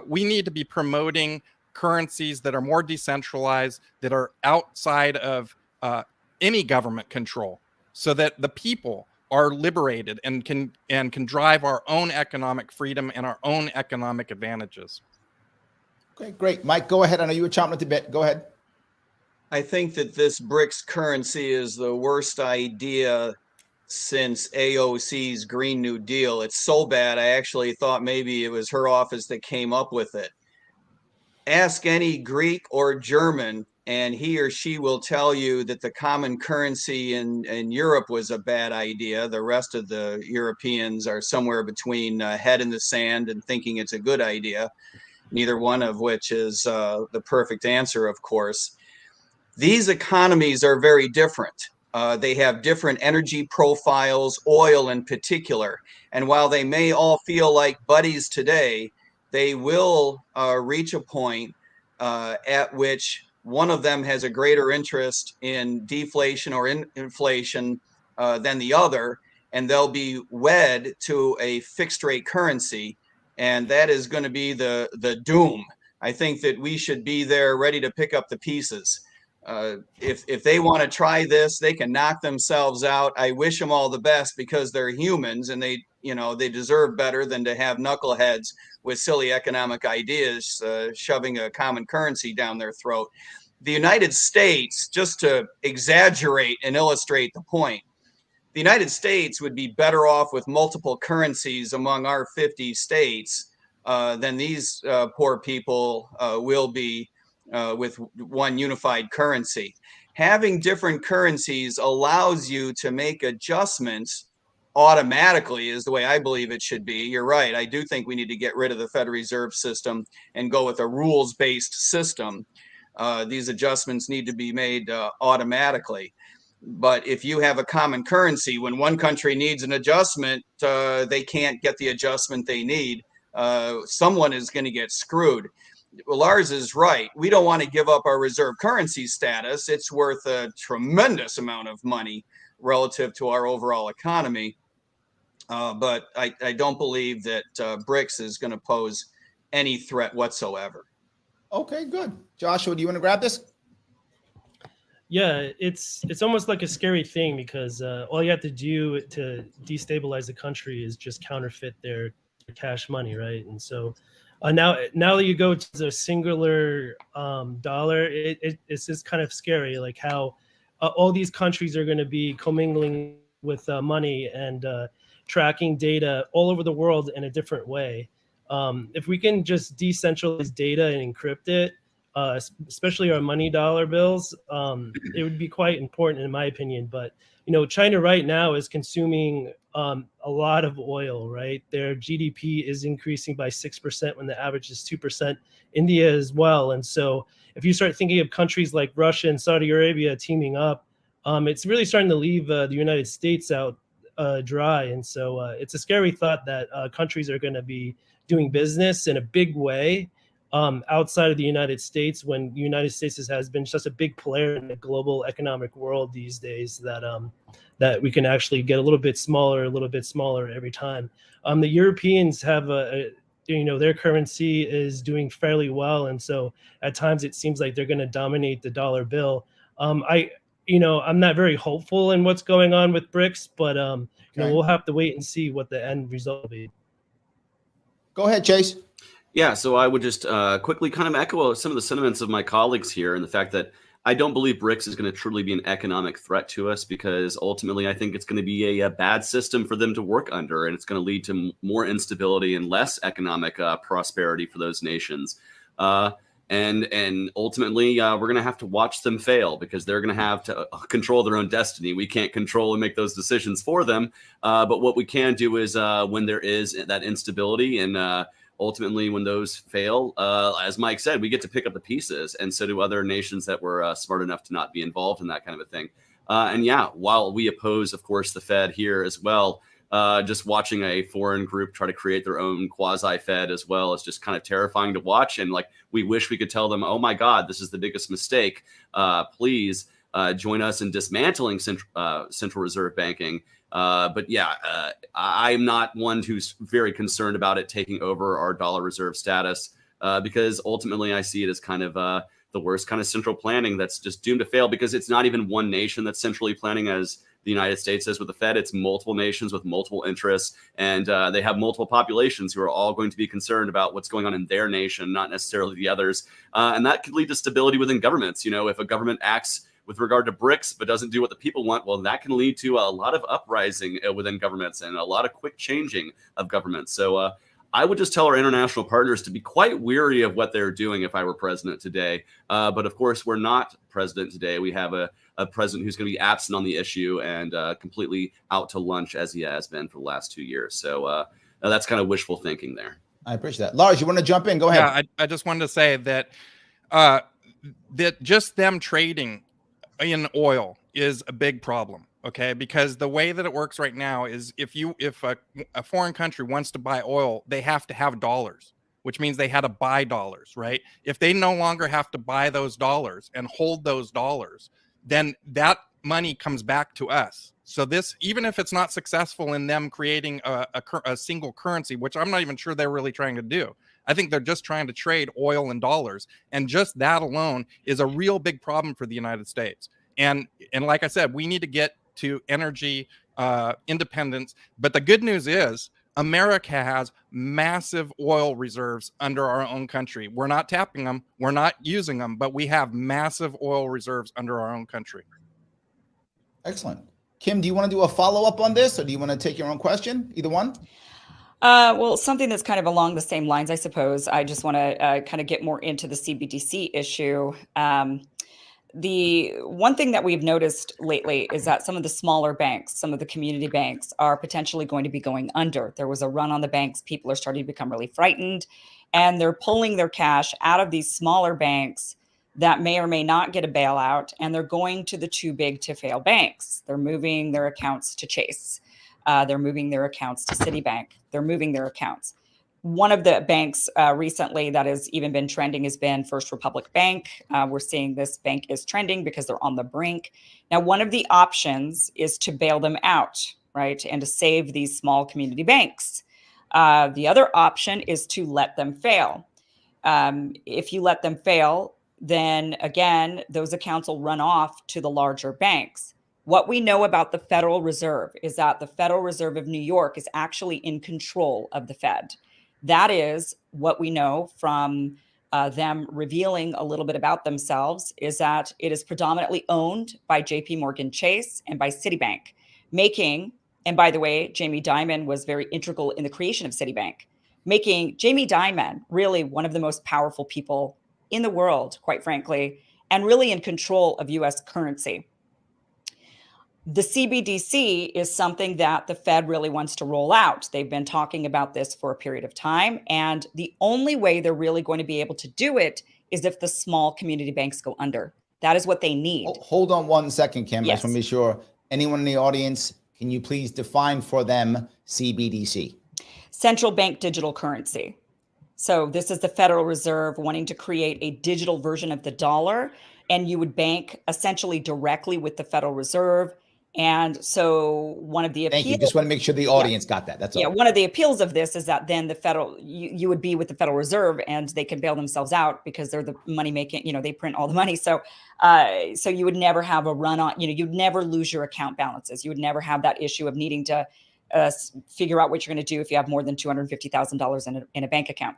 We need to be promoting currencies that are more decentralized, that are outside of any government control, so that the people are liberated and can drive our own economic freedom and our own economic advantages. Okay, great. Mike, go ahead. I know you were chomping at the bit. Go ahead. I think that this BRICS currency is the worst idea since AOC's Green New Deal. It's so bad, I actually thought maybe it was her office that came up with it. Ask any Greek or German, and he or she will tell you that the common currency in Europe was a bad idea. The rest of the Europeans are somewhere between head in the sand and thinking it's a good idea, neither one of which is the perfect answer, of course. These economies are very different. They have different energy profiles, oil in particular. And while they may all feel like buddies today, they will reach a point at which one of them has a greater interest in deflation or inflation than the other, and they'll be wed to a fixed rate currency. And that is going to be the doom. I think that we should be there ready to pick up the pieces. If they want to try this, they can knock themselves out. I wish them all the best because they're humans and they deserve better than to have knuckleheads with silly economic ideas shoving a common currency down their throat. The United States, just to exaggerate and illustrate the point, the United States would be better off with multiple currencies among our 50 states than these poor people will be with one unified currency. Having different currencies allows you to make adjustments automatically, is the way I believe it should be. You're right. I do think we need to get rid of the Federal Reserve System and go with a rules-based system. These adjustments need to be made automatically. But if you have a common currency, when one country needs an adjustment, they can't get the adjustment they need. Someone is going to get screwed. Lars is right. We don't want to give up our reserve currency status. It's worth a tremendous amount of money relative to our overall economy. But I don't believe that BRICS is going to pose any threat whatsoever. Okay, good. Joshua, do you want to grab this? Yeah, it's almost like a scary thing because all you have to do to destabilize the country is just counterfeit their cash money, right? And so now that you go to the singular dollar, it's just kind of scary, like how all these countries are going to be commingling with money and tracking data all over the world in a different way. If we can just decentralize data and encrypt it, especially our money dollar bills, it would be quite important in my opinion. But China right now is consuming a lot of oil, right? Their GDP is increasing by 6% when the average is 2%. India as well. And so if you start thinking of countries like Russia and Saudi Arabia teaming up, it's really starting to leave the United States out dry. And so it's a scary thought that countries are going to be doing business in a big way outside of the United States, when the United States has been just a big player in the global economic world these days, that we can actually get a little bit smaller every time. The Europeans have their currency is doing fairly well, and so at times it seems like they're going to dominate the dollar bill. I'm not very hopeful in what's going on with BRICS, but we'll have to wait and see what the end result will be. Go ahead, Chase. Yeah, so I would just quickly kind of echo some of the sentiments of my colleagues here, and the fact that I don't believe BRICS is going to truly be an economic threat to us, because ultimately I think it's going to be a bad system for them to work under, and it's going to lead to more instability and less economic prosperity for those nations. And ultimately, we're going to have to watch them fail because they're going to have to control their own destiny. We can't control and make those decisions for them. But what we can do is when there is that instability and ultimately when those fail, as Mike said, we get to pick up the pieces. And so do other nations that were smart enough to not be involved in that kind of a thing. And yeah, while we oppose, of course, the Fed here as well, just watching a foreign group try to create their own quasi-Fed as well is just kind of terrifying to watch. And like, we wish we could tell them, oh my God, this is the biggest mistake. Please join us in dismantling Central Reserve banking. But yeah, I'm not one who's very concerned about it taking over our dollar reserve status because ultimately I see it as kind of the worst kind of central planning that's just doomed to fail because it's not even one nation that's centrally planning as the United States is with the Fed. It's multiple nations with multiple interests, and they have multiple populations who are all going to be concerned about what's going on in their nation, not necessarily the others. And that could lead to stability within governments. You know, if a government acts with regard to BRICS but doesn't do what the people want, well, that can lead to a lot of uprising within governments and a lot of quick changing of governments. So I would just tell our international partners to be quite weary of what they're doing if I were president today. But of course, we're not president today. We have a president who's going to be absent on the issue and completely out to lunch as he has been for the last 2 years. So that's kind of wishful thinking there. I appreciate that. Lars, you want to jump in? Go ahead. Yeah, I just wanted to say that that just them trading in oil is a big problem. Okay, because the way that it works right now is if a foreign country wants to buy oil, they have to have dollars, which means they had to buy dollars, right? If they no longer have to buy those dollars and hold those dollars, then that money comes back to us. So this, even if it's not successful in them creating a single currency, which I'm not even sure they're really trying to do. I think they're just trying to trade oil and dollars. And just that alone is a real big problem for the United States. And like I said, we need to get to energy independence. But the good news is America has massive oil reserves under our own country. We're not tapping them. We're not using them, but we have massive oil reserves under our own country. Excellent. Kim, do you want to do a follow-up on this or do you want to take your own question? Either one? Well, something that's kind of along the same lines, I suppose. I just want to kind of get more into the CBDC issue. The one thing that we've noticed lately is that some of the smaller banks, some of the community banks are potentially going to be going under. There was a run on the banks. People are starting to become really frightened, and they're pulling their cash out of these smaller banks that may or may not get a bailout, and they're going to the too big to fail banks. They're moving their accounts to Chase. They're moving their accounts to Citibank. They're moving their accounts. One of the banks recently that has even been trending has been First Republic Bank. We're seeing this bank is trending because they're on the brink. Now, one of the options is to bail them out, right? And to save these small community banks. The other option is to let them fail. If you let them fail, then again, those accounts will run off to the larger banks. What we know about the Federal Reserve is that the Federal Reserve of New York is actually in control of the Fed. That is what we know from them revealing a little bit about themselves, is that it is predominantly owned by JP Morgan Chase and by Citibank, making, and by the way, Jamie Dimon was very integral in the creation of Citibank, making Jamie Dimon really one of the most powerful people in the world, quite frankly, and really in control of US currency. The CBDC is something that the Fed really wants to roll out. They've been talking about this for a period of time. And the only way they're really going to be able to do it is if the small community banks go under. That is what they need. Hold on 1 second, Kim. Yes. I just want to be sure. Anyone in the audience, can you please define for them CBDC? Central bank digital currency. So this is the Federal Reserve wanting to create a digital version of the dollar. And you would bank essentially directly with the Federal Reserve. And so one of the appeals— Thank you. Just want to make sure the audience got that. That's all. Yeah, one of the appeals of this is that then the federal, you would be with the Federal Reserve and they can bail themselves out because they're the money making, they print all the money. So so you would never have a run on, you'd never lose your account balances. You would never have that issue of needing to figure out what you're going to do if you have more than $250,000 in a bank account.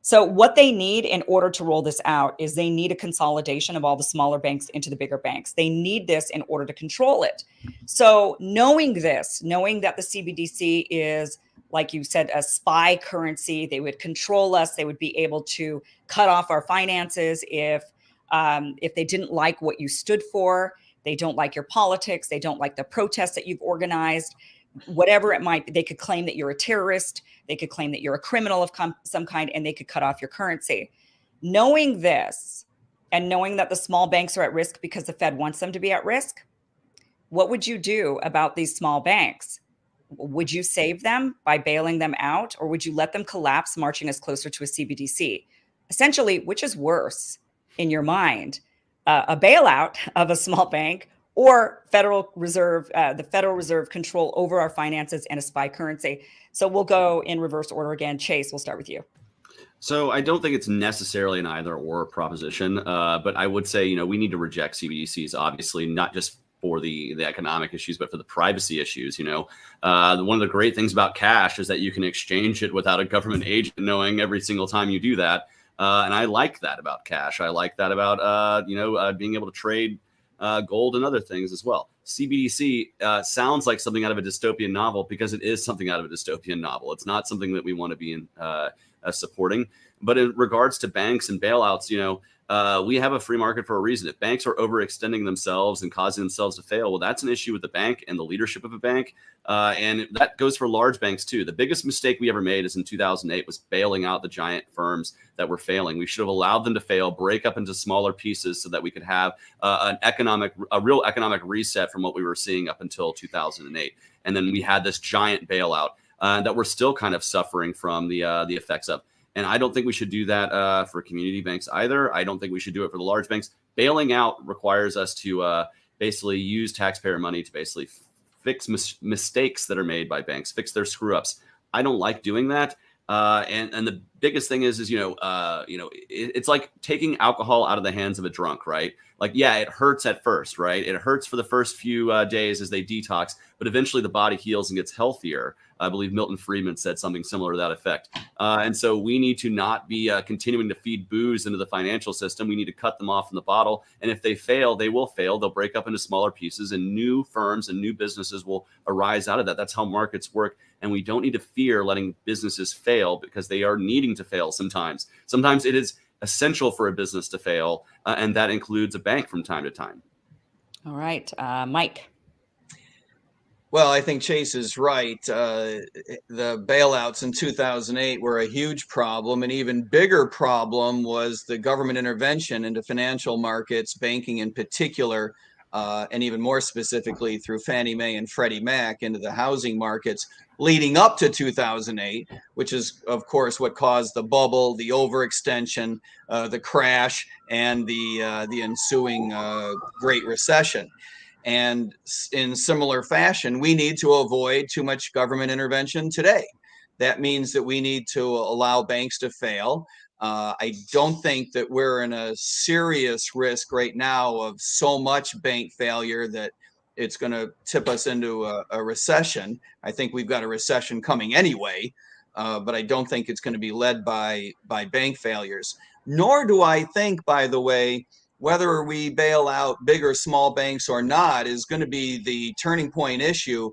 So what they need in order to roll this out is they need a consolidation of all the smaller banks into the bigger banks. They need this in order to control it. So knowing this, knowing that the CBDC is like you said, a spy currency. They would control us. They would be able to cut off our finances if they didn't like what you stood for. They don't like your politics. They don't like the protests that you've organized. Whatever it might be, they could claim that you're a terrorist. They could claim that you're a criminal of some kind, and they could cut off your currency. Knowing this, and knowing that the small banks are at risk because the Fed wants them to be at risk, what would you do about these small banks? Would you save them by bailing them out, or would you let them collapse, marching us closer to a CBDC? Essentially, which is worse in your mind, a bailout of a small bank, or Federal Reserve, the Federal Reserve control over our finances and a spy currency? So we'll go in reverse order again. Chase, we'll start with you. So I don't think it's necessarily an either or proposition, but I would say, we need to reject CBDCs, obviously, not just for the economic issues, but for the privacy issues. One of the great things about cash is that you can exchange it without a government agent knowing every single time you do that. And I like that about cash. I like that about, being able to trade gold and other things as well. CBDC sounds like something out of a dystopian novel because it is something out of a dystopian novel. It's not something that we want to be supporting. But in regards to banks and bailouts, we have a free market for a reason. If banks are overextending themselves and causing themselves to fail, well, that's an issue with the bank and the leadership of a bank. And that goes for large banks too. The biggest mistake we ever made is in 2008 was bailing out the giant firms that were failing. We should have allowed them to fail, break up into smaller pieces so that we could have a real economic reset from what we were seeing up until 2008. And then we had this giant bailout that we're still kind of suffering from the effects of. And I don't think we should do that for community banks either. I don't think we should do it for the large banks. Bailing out requires us to basically use taxpayer money to basically fix mistakes that are made by banks, fix their screw ups. I don't like doing that. And the biggest thing is it's like taking alcohol out of the hands of a drunk, right? Like, yeah, it hurts at first, right? It hurts for the first few days as they detox, but eventually the body heals and gets healthier. I believe Milton Friedman said something similar to that effect. And so we need to not be continuing to feed booze into the financial system. We need to cut them off from the bottle. And if they fail, they will fail. They'll break up into smaller pieces, and new firms and new businesses will arise out of that. That's how markets work. And we don't need to fear letting businesses fail because they are needing to fail sometimes. Sometimes it is essential for a business to fail, and that includes a bank from time to time. All right, Mike. Well, I think Chase is right. The bailouts in 2008 were a huge problem. An even bigger problem was the government intervention into financial markets, banking in particular, and even more specifically through Fannie Mae and Freddie Mac into the housing markets leading up to 2008, which is, of course, what caused the bubble, the overextension, the crash, and the ensuing Great Recession. And in similar fashion, we need to avoid too much government intervention today. That means that we need to allow banks to fail. I don't think that we're in a serious risk right now of so much bank failure that it's going to tip us into a recession. I think we've got a recession coming anyway, but I don't think it's going to be led by bank failures. Nor do I think, by the way, whether we bail out big or small banks or not is going to be the turning point issue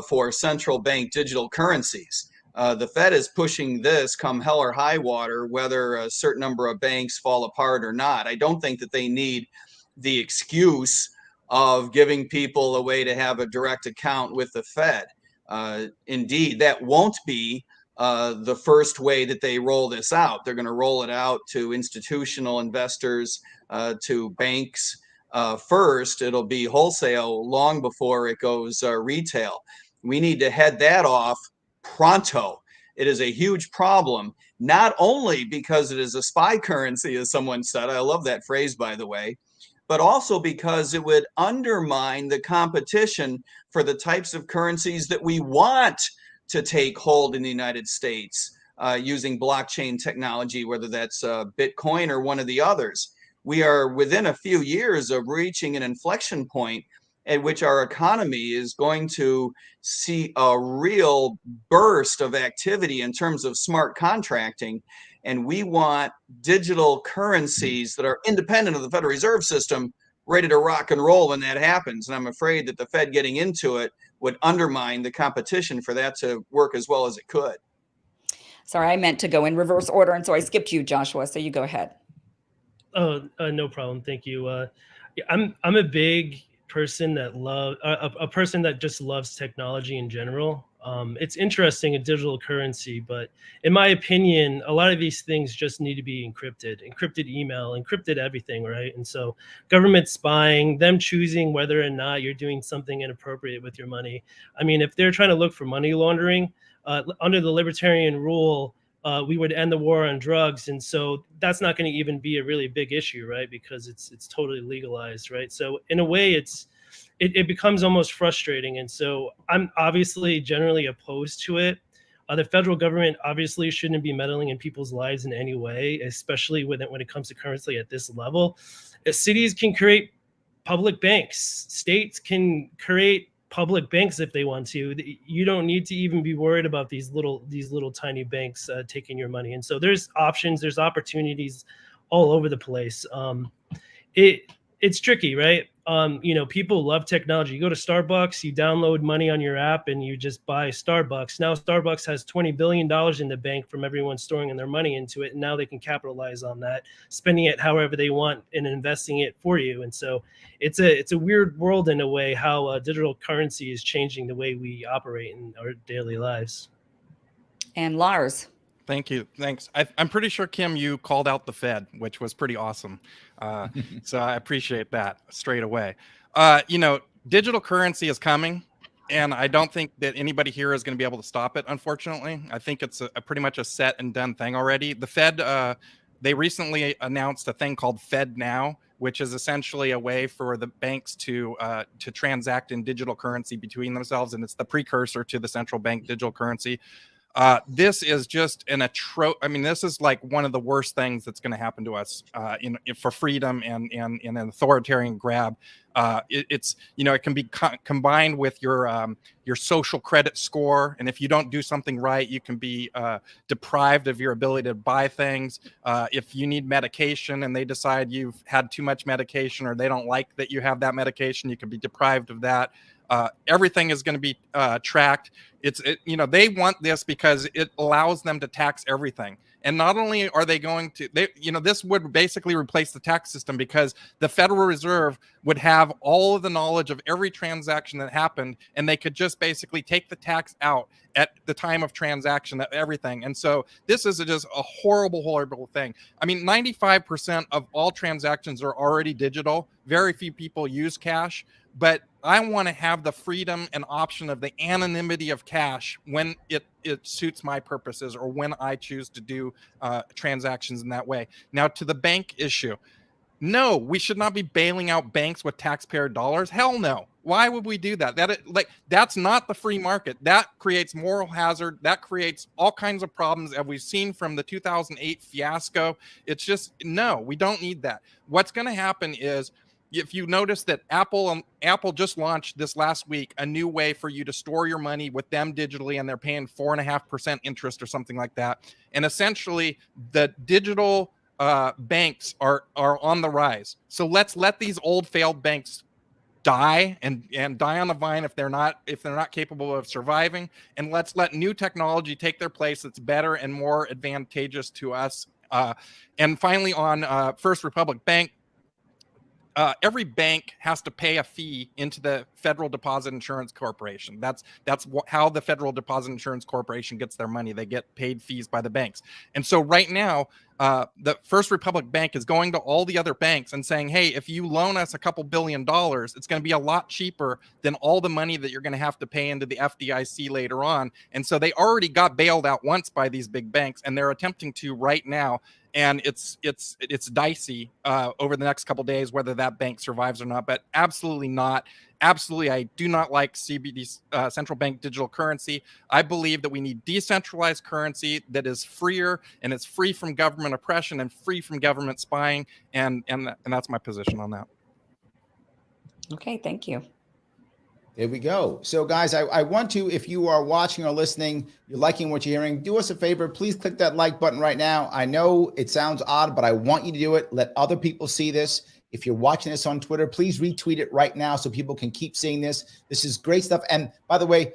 for central bank digital currencies. The Fed is pushing this come hell or high water, whether a certain number of banks fall apart or not. I don't think that they need the excuse of giving people a way to have a direct account with the Fed. Indeed, that won't be the first way that they roll this out. They're going to roll it out to institutional investors, to banks first. It'll be wholesale long before it goes retail. We need to head that off pronto. It is a huge problem, not only because it is a spy currency, as someone said. I love that phrase, by the way, but also because it would undermine the competition for the types of currencies that we want to take hold in the United States using blockchain technology, whether that's Bitcoin or one of the others. We are within a few years of reaching an inflection point at which our economy is going to see a real burst of activity in terms of smart contracting. And we want digital currencies that are independent of the Federal Reserve System ready to rock and roll when that happens. And I'm afraid that the Fed getting into it would undermine the competition for that to work as well as it could. Sorry, I meant to go in reverse order, and so I skipped you, Joshua. So you go ahead. Oh, no problem. Thank you. Yeah, I'm a big person that a person that just loves technology in general. It's interesting in digital currency, but in my opinion, a lot of these things just need to be encrypted email, encrypted everything, right? And so government spying, them choosing whether or not you're doing something inappropriate with your money. I mean, if they're trying to look for money laundering, under the libertarian rule, we would end the war on drugs, and so that's not going to even be a really big issue, right? Because it's totally legalized, right? So in a way, it becomes almost frustrating, and so I'm obviously generally opposed to it. The federal government obviously shouldn't be meddling in people's lives in any way, especially when it comes to currency at this level. Cities can create public banks, states can create public banks if they want to. You don't need to even be worried about these little tiny banks taking your money. And so there's options, there's opportunities all over the place. It's tricky, right? People love technology. You go to Starbucks, you download money on your app, and you just buy Starbucks. Now Starbucks has $20 billion in the bank from everyone storing their money into it, and now they can capitalize on that, spending it however they want and investing it for you. And so it's a weird world in a way, how digital currency is changing the way we operate in our daily lives. And Lars. Thank you. Thanks. I'm pretty sure, Kim, you called out the Fed, which was pretty awesome. So I appreciate that straight away. Digital currency is coming, and I don't think that anybody here is going to be able to stop it, unfortunately. I think it's a pretty much a set and done thing already. The Fed, they recently announced a thing called Fed Now, which is essentially a way for the banks to transact in digital currency between themselves, and it's the precursor to the central bank digital currency. This is just this is like one of the worst things that's going to happen to us for freedom and an authoritarian grab. It can be combined with your social credit score, and if you don't do something right, you can be deprived of your ability to buy things. If you need medication and they decide you've had too much medication, or they don't like that you have that medication, you can be deprived of that. Everything is going to be tracked. They want this because it allows them to tax everything. And not only are they going to, this would basically replace the tax system, because the Federal Reserve would have all of the knowledge of every transaction that happened, and they could just basically take the tax out at the time of transaction, everything. And so this is just a horrible, horrible thing. I mean, 95% of all transactions are already digital. Very few people use cash, but I want to have the freedom and option of the anonymity of cash when it suits my purposes, or when I choose to do transactions in that way. Now, to the bank issue, no, we should not be bailing out banks with taxpayer dollars. Hell no. Why would we do that? That's not the free market. That creates moral hazard. That creates all kinds of problems, as we've seen from the 2008 fiasco. It's just, no, we don't need that. What's going to happen is, if you notice that Apple just launched this last week a new way for you to store your money with them digitally, and they're paying 4.5% interest or something like that. And essentially, the digital banks are on the rise. So let's let these old failed banks die and die on the vine if they're not capable of surviving, and let's let new technology take their place that's better and more advantageous to us. And finally, on First Republic Bank, every bank has to pay a fee into the Federal Deposit Insurance Corporation. That's how the Federal Deposit Insurance Corporation gets their money. They get paid fees by the banks. And so right now, the First Republic Bank is going to all the other banks and saying, hey, if you loan us a couple $2 billion, it's going to be a lot cheaper than all the money that you're going to have to pay into the FDIC later on. And so they already got bailed out once by these big banks, and they're attempting to right now. And it's dicey over the next couple of days whether that bank survives or not, but absolutely not. Absolutely, I do not like CBD, central bank digital currency. I believe that we need decentralized currency that is freer, and it's free from government oppression and free from government spying. And that's my position on that. Okay, thank you. There we go. So guys, I want to, if you are watching or listening, you're liking what you're hearing, do us a favor, please click that like button right now. I know it sounds odd, but I want you to do it. Let other people see this. If you're watching this on Twitter, please retweet it right now so people can keep seeing this. This is great stuff. And by the way,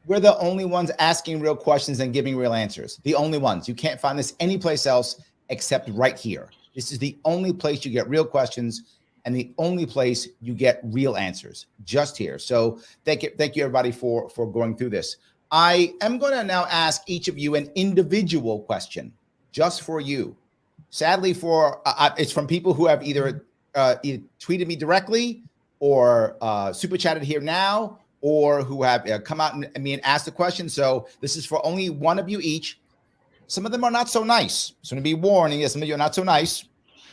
we're the only ones asking real questions and giving real answers. The only ones. You can't find this anyplace else except right here. This is the only place you get real questions and the only place you get real answers, just here. So thank you everybody for going through this. I am going to now ask each of you an individual question, just for you. Sadly, it's from people who have either tweeted me directly or super chatted here now, or who have come out and asked the question. So this is for only one of you each. Some of them are not so nice. So to be warning, some of you are not so nice.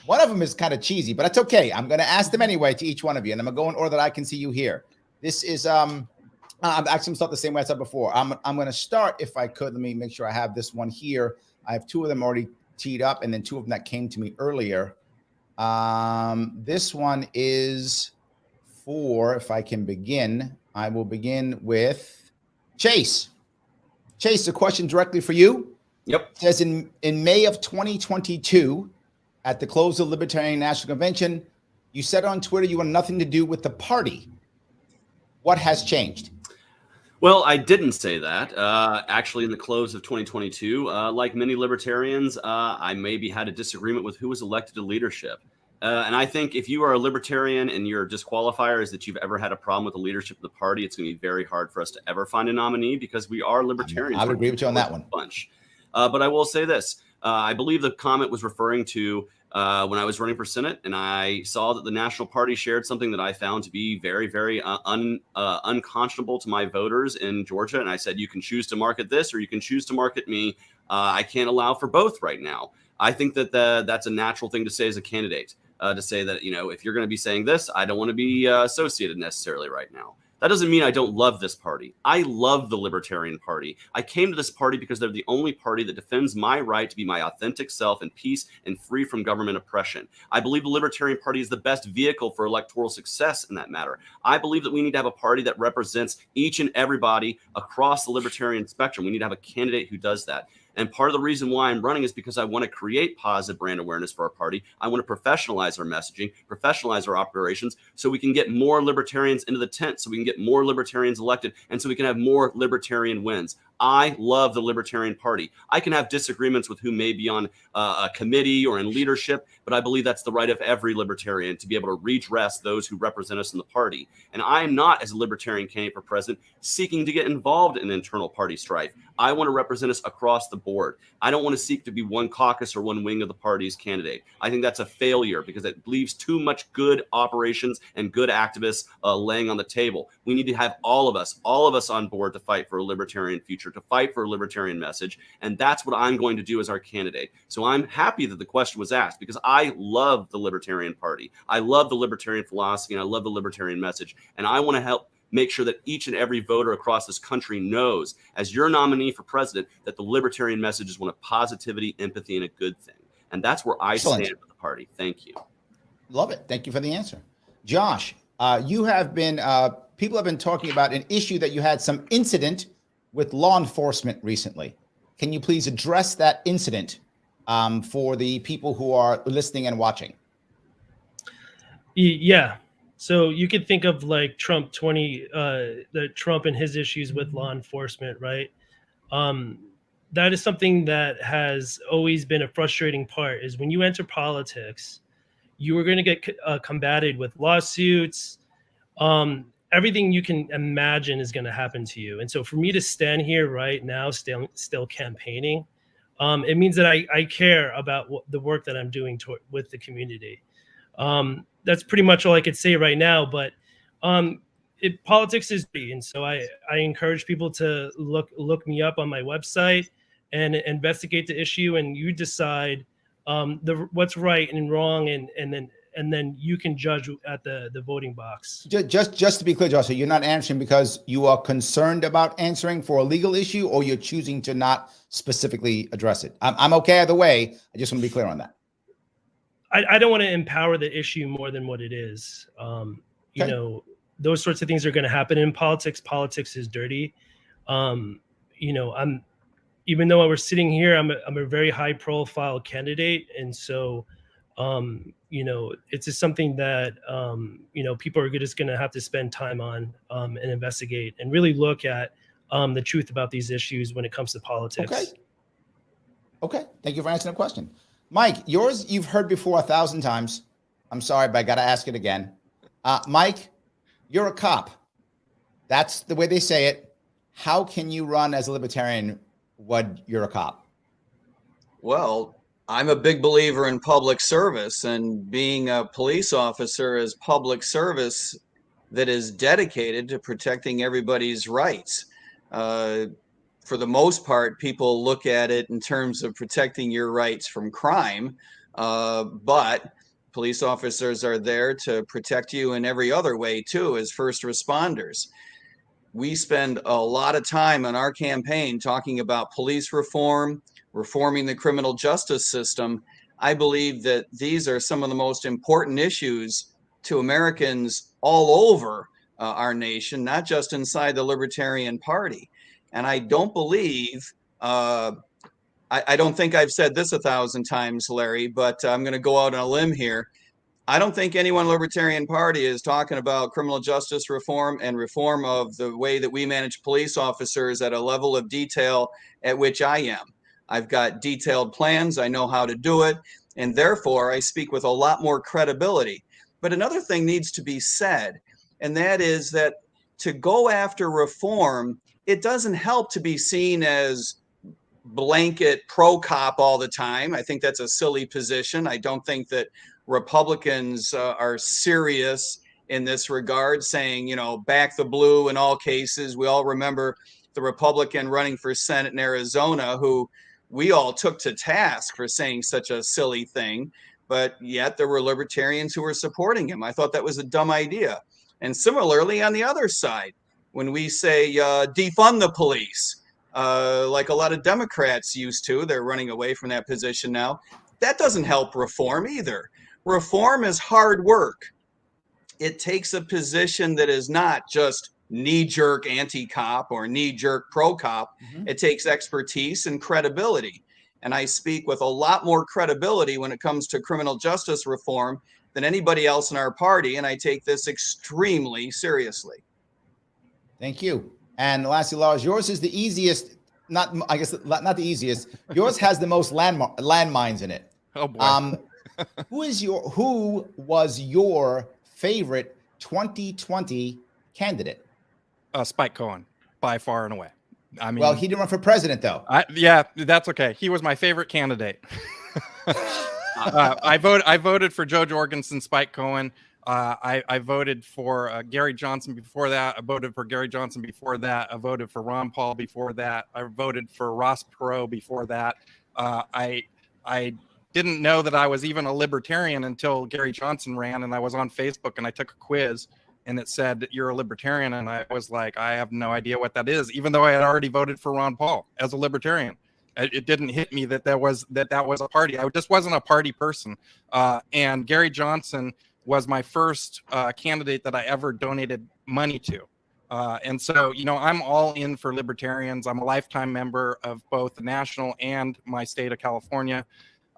One of them is kind of cheesy, but that's okay. I'm going to ask them anyway to each one of you, and I'm going to go in order that I can see you here. This is I'm actually going to start the same way I said before. I'm going to start, if I could. Let me make sure I have this one here. I have two of them already teed up, and then two of them that came to me earlier. This one is for, if I can begin, I will begin with Chase. Chase, a question directly for you. Yep. It says in May of 2022, at the close of the Libertarian National Convention, you said on Twitter you want nothing to do with the party. What has changed? Well, I didn't say that. Actually, in the close of 2022, like many libertarians, I maybe had a disagreement with who was elected to leadership. And I think if you are a libertarian and your disqualifier is that you've ever had a problem with the leadership of the party, it's going to be very hard for us to ever find a nominee because we are libertarians. I would agree with you on that one. Bunch. But I will say this. I believe the comment was referring to when I was running for Senate, and I saw that the National Party shared something that I found to be very, very unconscionable to my voters in Georgia. And I said, you can choose to market this or you can choose to market me. I can't allow for both right now. I think that that's a natural thing to say as a candidate, to say that, if you're going to be saying this, I don't want to be associated necessarily right now. That doesn't mean I don't love this party. I love the Libertarian Party. I came to this party because they're the only party that defends my right to be my authentic self in peace and free from government oppression. I believe the Libertarian Party is the best vehicle for electoral success in that matter. I believe that we need to have a party that represents each and everybody across the libertarian spectrum. We need to have a candidate who does that. And part of the reason why I'm running is because I want to create positive brand awareness for our party. I want to professionalize our messaging, professionalize our operations, so we can get more libertarians into the tent, so we can get more libertarians elected, and so we can have more libertarian wins. I love the Libertarian Party. I can have disagreements with who may be on a committee or in leadership, but I believe that's the right of every libertarian to be able to redress those who represent us in the party. And I am not, as a libertarian candidate for president, seeking to get involved in internal party strife. I want to represent us across the board. I don't want to seek to be one caucus or one wing of the party's candidate. I think that's a failure because it leaves too much good operations and good activists laying on the table. We need to have all of us on board to fight for a libertarian future, to fight for a libertarian message. And that's what I'm going to do as our candidate. So I'm happy that the question was asked because I love the Libertarian Party. I love the libertarian philosophy and I love the libertarian message. And I want to help make sure that each and every voter across this country knows, as your nominee for president, that the libertarian message is one of positivity, empathy, and a good thing. And that's where I stand with the party. Thank you. Love it. Thank you for the answer. Josh, you have been, people have been talking about an issue that you had some incident with law enforcement recently. Can you please address that incident for the people who are listening and watching? Yeah. So you could think of like Trump Trump and his issues with law enforcement, right? That is something that has always been a frustrating part, is when you enter politics, you are going to get combated with lawsuits. Everything you can imagine is going to happen to you. And so for me to stand here right now, still campaigning, it means that I care about the work that I'm doing with the community. That's pretty much all I could say right now, but politics is free. And so I encourage people to look me up on my website and investigate the issue, and you decide what's right and wrong, and then you can judge at the voting box. Just to be clear, Josh, so you're not answering because you are concerned about answering for a legal issue, or you're choosing to not specifically address it? I'm okay either way. I just want to be clear on that. I don't want to empower the issue more than what it is. You know, those sorts of things are going to happen in politics. Politics is dirty. You know, even though we're sitting here, I'm a very high profile candidate. And so You know, it's just something that, you know, people are just going to have to spend time on and investigate and really look at the truth about these issues when it comes to politics. Okay. Okay. Thank you for answering the question. Mike, yours you've heard before 1,000 times. I'm sorry, but I got to ask it again. Mike, you're a cop. That's the way they say it. How can you run as a libertarian when you're a cop? Well, I'm a big believer in public service, and being a police officer is public service that is dedicated to protecting everybody's rights. For the most part, people look at it in terms of protecting your rights from crime, but police officers are there to protect you in every other way too, as first responders. We spend a lot of time on our campaign talking about police reform, reforming the criminal justice system. I believe that these are some of the most important issues to Americans all over our nation, not just inside the Libertarian Party. And I don't believe, I don't think I've said this 1,000 times, Larry, but I'm going to go out on a limb here. I don't think anyone in the Libertarian Party is talking about criminal justice reform and reform of the way that we manage police officers at a level of detail at which I am. I've got detailed plans. I know how to do it. And therefore, I speak with a lot more credibility. But another thing needs to be said, and that is that to go after reform, it doesn't help to be seen as blanket pro-cop all the time. I think that's a silly position. I don't think that Republicans are serious in this regard, saying, you know, back the blue in all cases. We all remember the Republican running for Senate in Arizona, who we all took to task for saying such a silly thing, but yet there were libertarians who were supporting him. I thought that was a dumb idea. And similarly, on the other side, when we say defund the police, like a lot of Democrats used to, they're running away from that position now. That doesn't help reform either. Reform is hard work. It takes a position that is not just knee-jerk anti-cop or knee-jerk pro-cop. It takes expertise and credibility. And I speak with a lot more credibility when it comes to criminal justice reform than anybody else in our party, and I take this extremely seriously. Thank you. And lastly, Lars, yours is the easiest, not the easiest. Yours has the most landmines in it. Oh boy. Who was your favorite 2020 candidate? Spike Cohen, by far and away. I mean, well, he didn't run for president, though. Yeah, that's okay. He was my favorite candidate. I voted for Joe Jorgensen, Spike Cohen. I voted for Gary Johnson before that. I voted for Gary Johnson before that. I voted for Ron Paul before that. I voted for Ross Perot before that. I didn't know that I was even a libertarian until Gary Johnson ran, and I was on Facebook and I took a quiz and it said you're a libertarian, and I was like, I have no idea what that is, even though I had already voted for Ron Paul as a libertarian. It didn't hit me that that was a party. I just wasn't a party person. And Gary Johnson was my first candidate that I ever donated money to. And so, you know, I'm all in for libertarians. I'm a lifetime member of both the national and my state of California.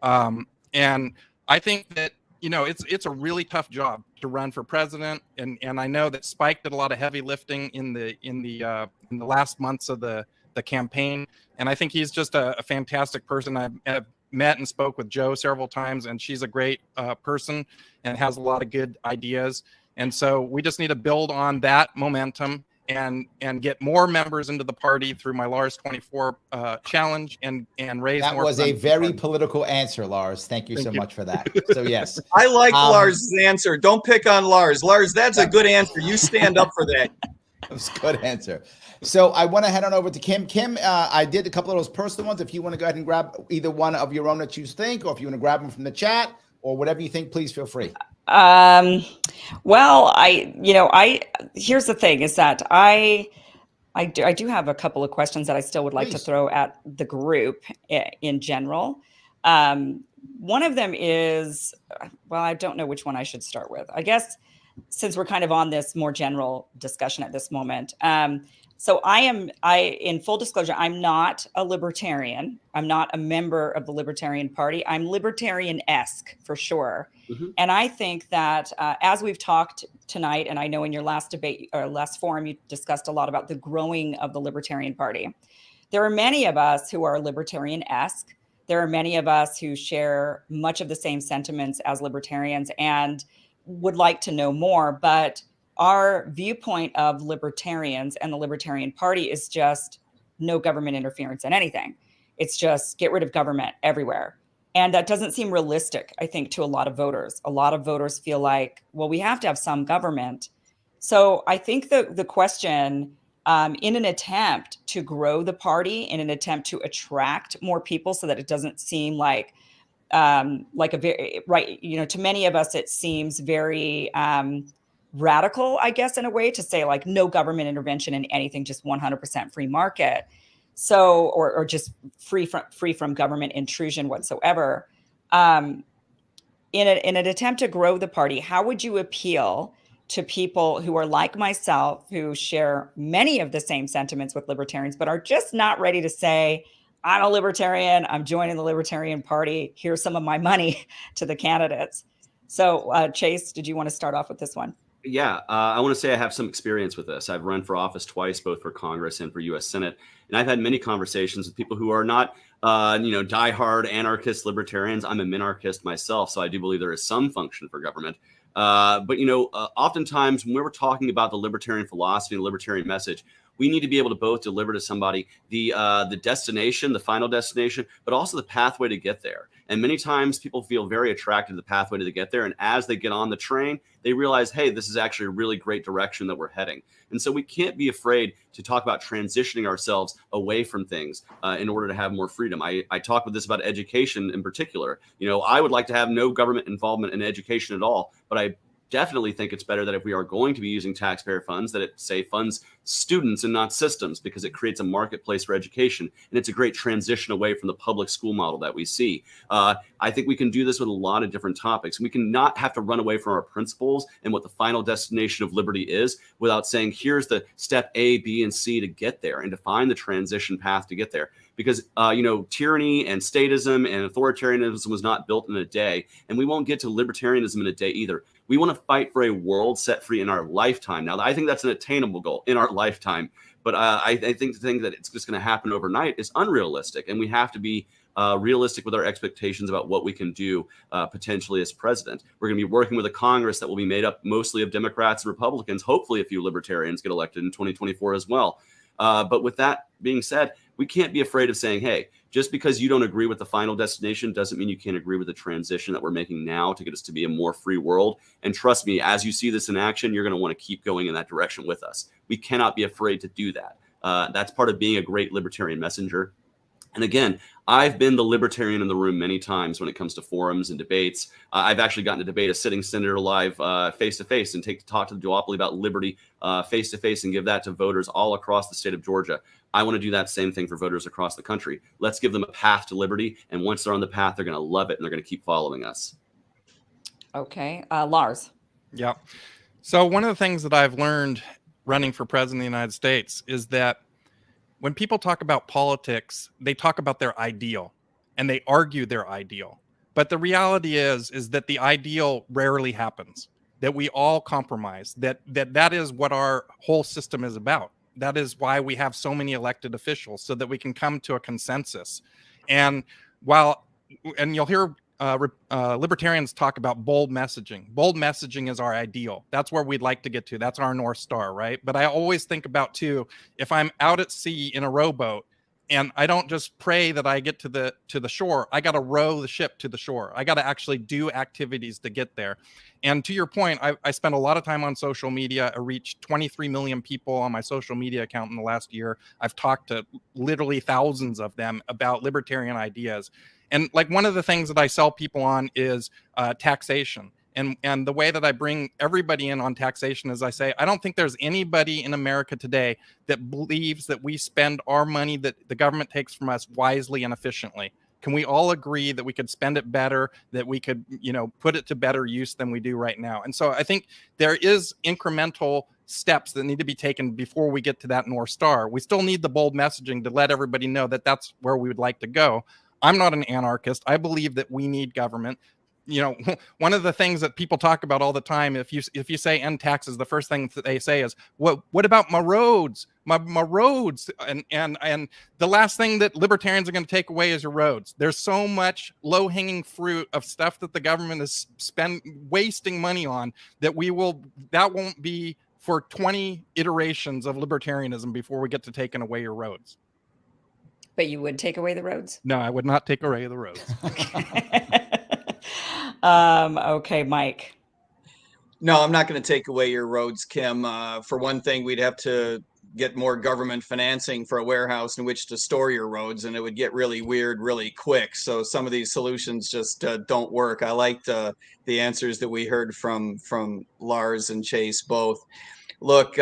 And I think that, you know, it's a really tough job to run for president. And I know that Spike did a lot of heavy lifting in the last months of the campaign. And I think he's just a fantastic person. I've met and spoke with Joe several times, and she's a great person and has a lot of good ideas. And so we just need to build on that momentum and get more members into the party through my Lars 24 challenge and raise more. That was a very political answer, Lars. Thank you so much for that. So yes. I like Lars' answer. Don't pick on Lars. Lars, that's a good answer. You stand up for that. That was a good answer. So I want to head on over to Kim. Kim, I did a couple of those personal ones. If you want to go ahead and grab either one of your own that you think, or if you want to grab them from the chat or whatever you think, please feel free. Well, here's the thing is that I do have a couple of questions that I still would like to throw at the group in general. One of them is, well, I don't know which one I should start with. I guess since we're kind of on this more general discussion at this moment. So in full disclosure, I'm not a libertarian. I'm not a member of the Libertarian Party. I'm libertarian-esque for sure. Mhm. And I think that as we've talked tonight, and I know in your last debate or last forum, you discussed a lot about the growing of the Libertarian Party. There are many of us who are libertarian-esque. There are many of us who share much of the same sentiments as libertarians and would like to know more, but our viewpoint of libertarians and the Libertarian Party is just no government interference in anything. It's just get rid of government everywhere. And that doesn't seem realistic, I think, to a lot of voters. A lot of voters feel like, well, we have to have some government. So I think the question, in an attempt to grow the party, in an attempt to attract more people so that it doesn't seem like a very, right, to many of us, it seems very radical, I guess, in a way, to say like no government intervention in anything, just 100% free market. So, or just free from government intrusion whatsoever. In an attempt to grow the party, how would you appeal to people who are like myself, who share many of the same sentiments with libertarians, but are just not ready to say, I'm a libertarian, I'm joining the Libertarian Party, here's some of my money to the candidates? So, Chase, did you want to start off with this one? Yeah, I want to say I have some experience with this. I've run for office twice, both for Congress and for U.S. Senate, and I've had many conversations with people who are not, diehard anarchist libertarians. I'm a minarchist myself, so I do believe there is some function for government. But oftentimes when we're talking about the libertarian philosophy and the libertarian message, we need to be able to both deliver to somebody the destination, the final destination, but also the pathway to get there. And many times people feel very attracted to the pathway to get there. And as they get on the train, they realize, hey, this is actually a really great direction that we're heading. And so we can't be afraid to talk about transitioning ourselves away from things in order to have more freedom. I talk with this about education in particular. I would like to have no government involvement in education at all, but I definitely think it's better that if we are going to be using taxpayer funds, that it, say, funds students and not systems, because it creates a marketplace for education. And it's a great transition away from the public school model that we see. I think we can do this with a lot of different topics. We can not have to run away from our principles and what the final destination of liberty is without saying, here's the step A, B, and C to get there, and to find the transition path to get there. Because, tyranny and statism and authoritarianism was not built in a day, and we won't get to libertarianism in a day either. We want to fight for a world set free in our lifetime. Now, I think that's an attainable goal in our lifetime, but I think the thing that it's just going to happen overnight is unrealistic, and we have to be realistic with our expectations about what we can do potentially as president. We're going to be working with a Congress that will be made up mostly of Democrats and Republicans. Hopefully a few libertarians get elected in 2024 as well. But with that being said, we can't be afraid of saying, hey, just because you don't agree with the final destination doesn't mean you can't agree with the transition that we're making now to get us to be a more free world. And trust me, as you see this in action, you're going to want to keep going in that direction with us. We cannot be afraid to do that. That's part of being a great libertarian messenger. And again, I've been the libertarian in the room many times when it comes to forums and debates. I've actually gotten to debate a sitting senator live face-to-face and talk to the duopoly about liberty face-to-face and give that to voters all across the state of Georgia. I want to do that same thing for voters across the country. Let's give them a path to liberty. And once they're on the path, they're going to love it and they're going to keep following us. Okay. Lars. Yeah. So one of the things that I've learned running for president of the United States is that when people talk about politics, they talk about their ideal and they argue their ideal. But the reality is that the ideal rarely happens, that we all compromise, that is what our whole system is about. That is why we have so many elected officials, so that we can come to a consensus. And you'll hear libertarians talk about bold messaging. Bold messaging is our ideal. That's where we'd like to get to. That's our North Star, right? But I always think about, too, if I'm out at sea in a rowboat and I don't just pray that I get to the shore, I got to row the ship to the shore. I got to actually do activities to get there. And to your point, I spent a lot of time on social media. I reached 23 million people on my social media account in the last year. I've talked to literally thousands of them about libertarian ideas. And like one of the things that I sell people on is taxation. And the way that I bring everybody in on taxation is I say, I don't think there's anybody in America today that believes that we spend our money that the government takes from us wisely and efficiently. Can we all agree that we could spend it better, that we could, put it to better use than we do right now? And so I think there is incremental steps that need to be taken before we get to that North Star. We still need the bold messaging to let everybody know that that's where we would like to go. I'm not an anarchist. I believe that we need government. One of the things that people talk about all the time, if you say end taxes, the first thing that they say is, what about my roads? My roads. And the last thing that libertarians are going to take away is your roads. There's so much low-hanging fruit of stuff that the government is wasting money on that won't be for 20 iterations of libertarianism before we get to taking away your roads. But you would take away the roads? No, I would not take away the roads. Okay, Mike. No, I'm not going to take away your roads, Kim. For one thing, we'd have to get more government financing for a warehouse in which to store your roads, and it would get really weird really quick. So some of these solutions just don't work. I liked the answers that we heard from Lars and Chase both. Look,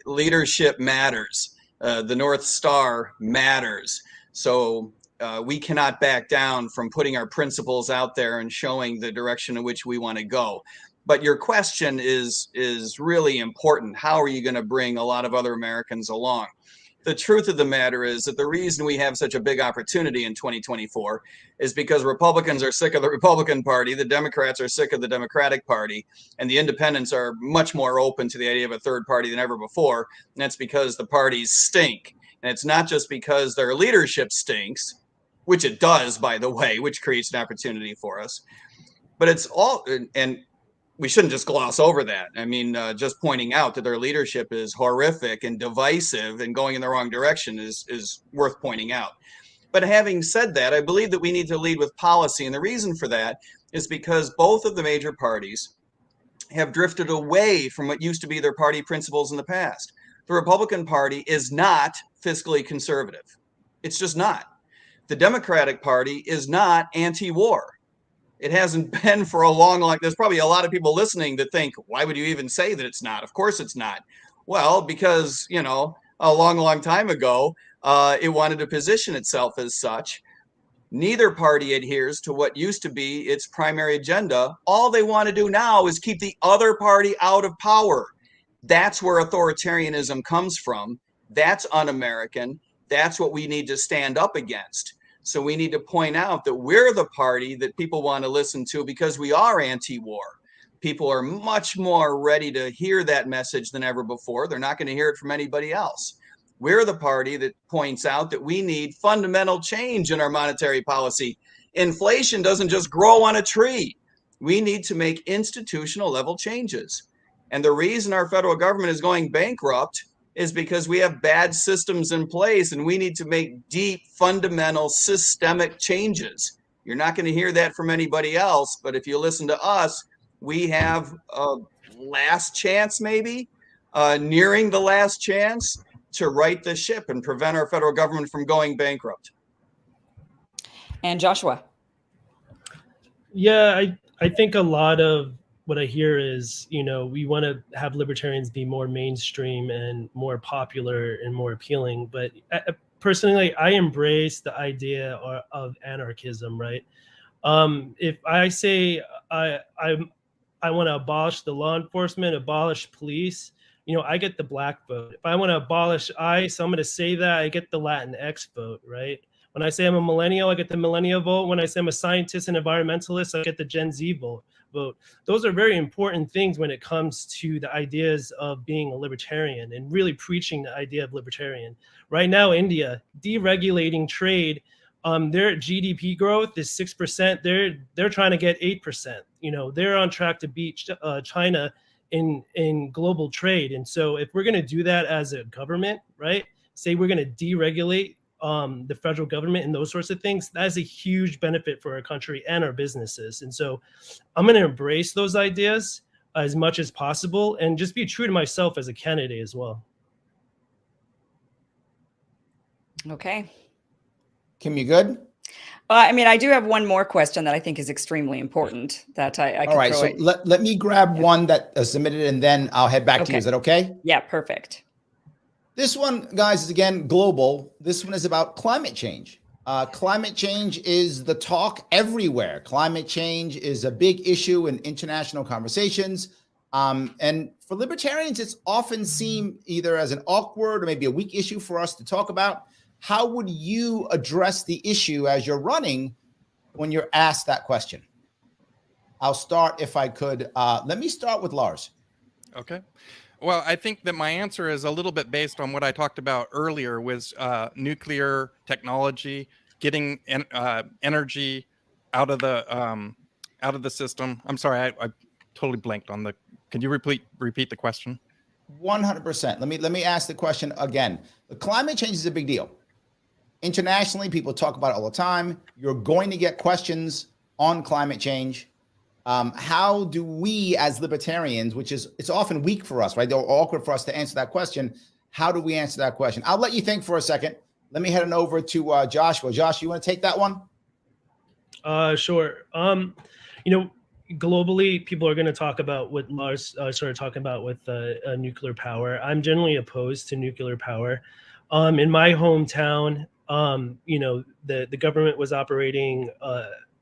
leadership matters. The North Star matters. So we cannot back down from putting our principles out there and showing the direction in which we want to go. But your question is really important. How are you going to bring a lot of other Americans along? The truth of the matter is that the reason we have such a big opportunity in 2024 is because Republicans are sick of the Republican Party, the Democrats are sick of the Democratic Party, and the independents are much more open to the idea of a third party than ever before. And that's because the parties stink. And it's not just because their leadership stinks, which it does, by the way, which creates an opportunity for us. But it's all, and we shouldn't just gloss over that. I mean, just pointing out that their leadership is horrific and divisive and going in the wrong direction is worth pointing out. But having said that, I believe that we need to lead with policy. And the reason for that is because both of the major parties have drifted away from what used to be their party principles in the past. The Republican Party is not fiscally conservative. It's just not. The Democratic Party is not anti-war. It hasn't been for a long. There's probably a lot of people listening that think, why would you even say that it's not? Of course it's not. Well, because, a long time ago, it wanted to position itself as such. Neither party adheres to what used to be its primary agenda. All they want to do now is keep the other party out of power. That's where authoritarianism comes from. That's un-American. That's what we need to stand up against. So we need to point out that we're the party that people want to listen to because we are anti-war. People are much more ready to hear that message than ever before. They're not going to hear it from anybody else. We're the party that points out that we need fundamental change in our monetary policy. Inflation doesn't just grow on a tree. We need to make institutional level changes. And the reason our federal government is going bankrupt is because we have bad systems in place and we need to make deep, fundamental, systemic changes. You're not going to hear that from anybody else, but if you listen to us, we have a last chance, maybe, nearing the last chance to right the ship and prevent our federal government from going bankrupt. And Joshua. Yeah, I think a lot of what I hear is, we want to have libertarians be more mainstream and more popular and more appealing. But personally, I embrace the idea of anarchism, right? If I say I want to abolish the law enforcement, abolish police, I get the black vote. If I want to abolish ICE, I'm going to say that I get the Latinx vote, right? When I say I'm a millennial, I get the millennial vote. When I say I'm a scientist and environmentalist, I get the Gen Z vote. Those are very important things when it comes to the ideas of being a libertarian and really preaching the idea of libertarian. Right now, India deregulating trade, their GDP growth is 6%. They're trying to get 8%. They're on track to beat China in global trade. And so if we're going to do that as a government, right, say we're going to deregulate the federal government and those sorts of things, that is a huge benefit for our country and our businesses. And so I'm going to embrace those ideas as much as possible and just be true to myself as a candidate as well. Okay. Kim, you good? I do have one more question that I think is extremely important that I can All right, throw so in. let me grab one that submitted and then I'll head back to you. Is that okay? Yeah, perfect. This one, guys, is again global. This one is about climate change. Climate change is the talk everywhere. Climate change is a big issue in international conversations. And for libertarians, it's often seen either as an awkward or maybe a weak issue for us to talk about. How would you address the issue as you're running when you're asked that question? I'll start if I could. Let me start with Lars. Okay. Well, I think that my answer is a little bit based on what I talked about earlier with nuclear technology, getting energy out of the system. I'm sorry, I totally blanked on the. Can you repeat the question? 100%. Let me ask the question again. The climate change is a big deal. Internationally, people talk about it all the time. You're going to get questions on climate change. How do we as libertarians, which is, it's often weak for us, right? They're awkward for us to answer that question. How do we answer that question? I'll let you think for a second. Let me head on over to Joshua. Josh, you want to take that one? Sure. Globally, people are going to talk about what Lars started talking about with nuclear power. I'm generally opposed to nuclear power. In my hometown, the government was operating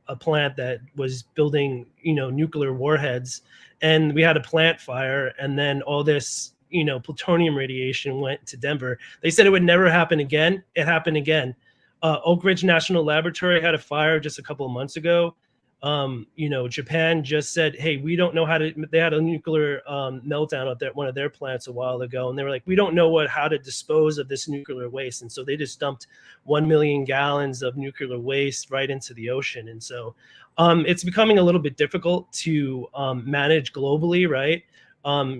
a plant that was building, nuclear warheads, and we had a plant fire, and then all this, plutonium radiation went to Denver. They said it would never happen again. It happened again. Oak Ridge National Laboratory had a fire just a couple of months ago. Japan just said, hey, we don't know how to, they had a nuclear meltdown at one of their plants a while ago. And they were like, we don't know how to dispose of this nuclear waste. And so they just dumped 1 million gallons of nuclear waste right into the ocean. And so it's becoming a little bit difficult to manage globally, right?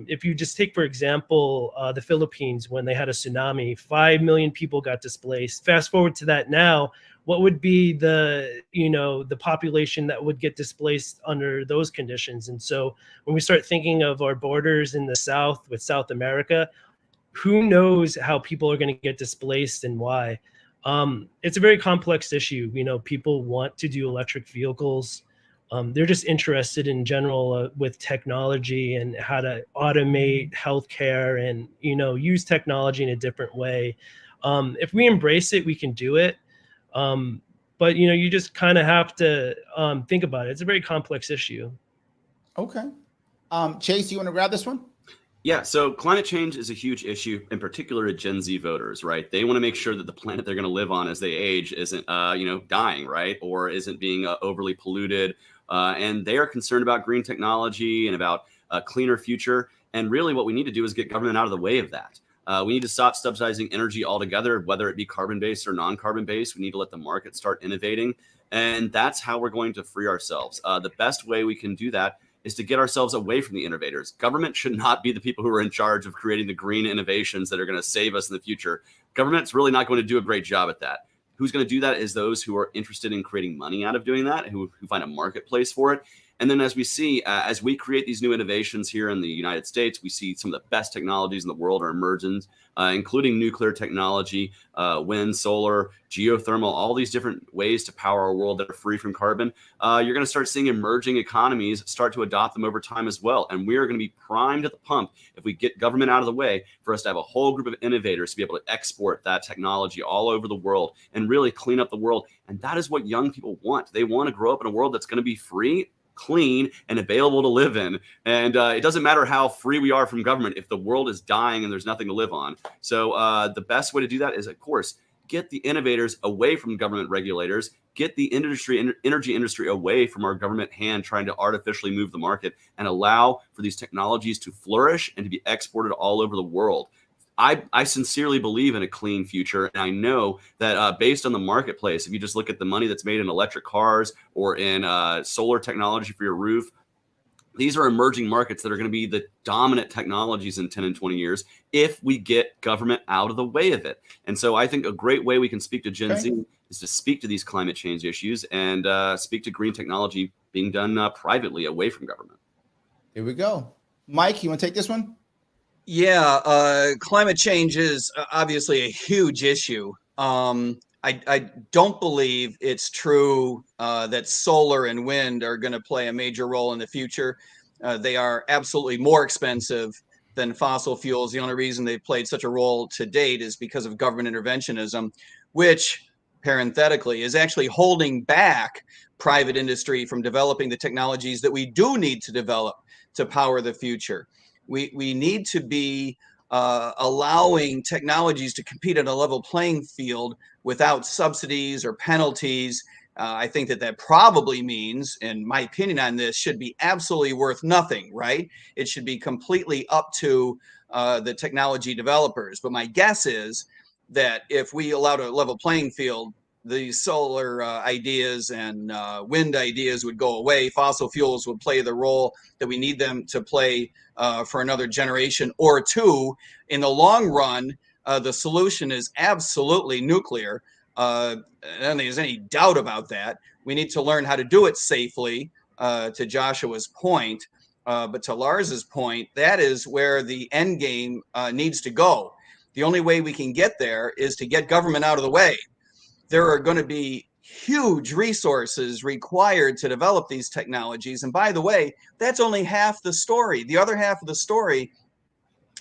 If you just take, for example, the Philippines, when they had a tsunami, 5 million people got displaced. Fast forward to that now, what would be the population that would get displaced under those conditions? And so when we start thinking of our borders in the South with South America, who knows how people are going to get displaced and why? It's a very complex issue. People want to do electric vehicles. They're just interested in general with technology and how to automate healthcare and, use technology in a different way. If we embrace it, we can do it. But you just kind of have to think about it. It's a very complex issue. Okay. Chase, you want to grab this one? Yeah, so climate change is a huge issue, in particular to Gen Z voters, right? They want to make sure that the planet they're going to live on as they age isn't, dying, right? Or isn't being overly polluted. And they are concerned about green technology and about a cleaner future. And really what we need to do is get government out of the way of that. We need to stop subsidizing energy altogether, whether it be carbon-based or non-carbon-based. We need to let the market start innovating. And that's how we're going to free ourselves. The best way we can do that is to get ourselves away from the innovators. Government should not be the people who are in charge of creating the green innovations that are going to save us in the future. Government's really not going to do a great job at that. Who's going to do that is those who are interested in creating money out of doing that, who find a marketplace for it. And then as we see, as we create these new innovations here in the United States, we see some of the best technologies in the world are emerging, including nuclear technology, wind, solar, geothermal, all these different ways to power a world that are free from carbon. You're going to start seeing emerging economies start to adopt them over time as well. And we are going to be primed at the pump if we get government out of the way for us to have a whole group of innovators to be able to export that technology all over the world and really clean up the world. And that is what young people want. They want to grow up in a world that's going to be free, clean, and available to live in. And it doesn't matter how free we are from government if the world is dying and there's nothing to live on. So the best way to do that is, of course, get the innovators away from government regulators, get the energy industry away from our government hand trying to artificially move the market, and allow for these technologies to flourish and to be exported all over the world. I sincerely believe in a clean future. And I know that based on the marketplace, if you just look at the money that's made in electric cars or in solar technology for your roof, these are emerging markets that are going to be the dominant technologies in 10 and 20 years if we get government out of the way of it. And so I think a great way we can speak to Gen Z is to speak to these climate change issues and speak to green technology being done privately away from government. Here we go. Mike, you want to take this one? Yeah, climate change is obviously a huge issue. I don't believe it's true that solar and wind are going to play a major role in the future. They are absolutely more expensive than fossil fuels. The only reason they've played such a role to date is because of government interventionism, which parenthetically, is actually holding back private industry from developing the technologies that we do need to develop to power the future. We need to be allowing technologies to compete at a level playing field without subsidies or penalties. I think that probably means, and my opinion on this, should be absolutely worth nothing, right? It should be completely up to the technology developers. But my guess is that if we allowed a level playing field, the solar ideas and wind ideas would go away. Fossil fuels would play the role that we need them to play for another generation or two. In the long run, the solution is absolutely nuclear. I don't think there's any doubt about that. We need to learn how to do it safely, to Joshua's point. But to Lars's point, that is where the end game needs to go. The only way we can get there is to get government out of the way. There are going to be huge resources required to develop these technologies. And by the way, that's only half the story. The other half of the story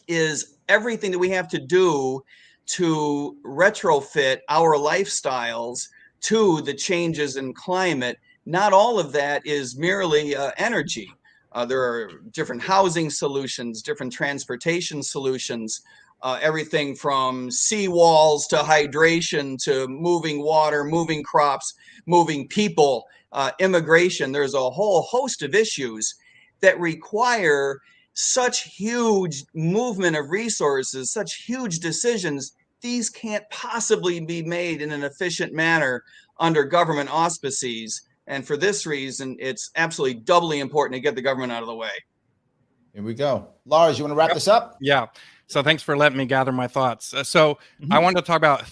is everything that we have to do to retrofit our lifestyles to the changes in climate. Not all of that is merely energy. There are different housing solutions, different transportation solutions, everything from seawalls to hydration to moving water, moving crops, moving people, immigration. There's a whole host of issues that require such huge movement of resources, such huge decisions. These can't possibly be made in an efficient manner under government auspices. And for this reason, it's absolutely doubly important to get the government out of the way. Here we go. Lars, you want to wrap this up? Yeah. So thanks for letting me gather my thoughts. I wanted to talk about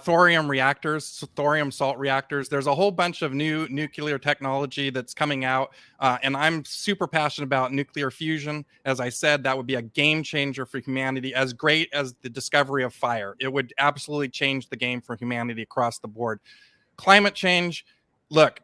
thorium reactors, thorium salt reactors. There's a whole bunch of new nuclear technology that's coming out, and I'm super passionate about nuclear fusion. As I said, that would be a game changer for humanity, as great as the discovery of fire. It would absolutely change the game for humanity across the board. Climate change. Look,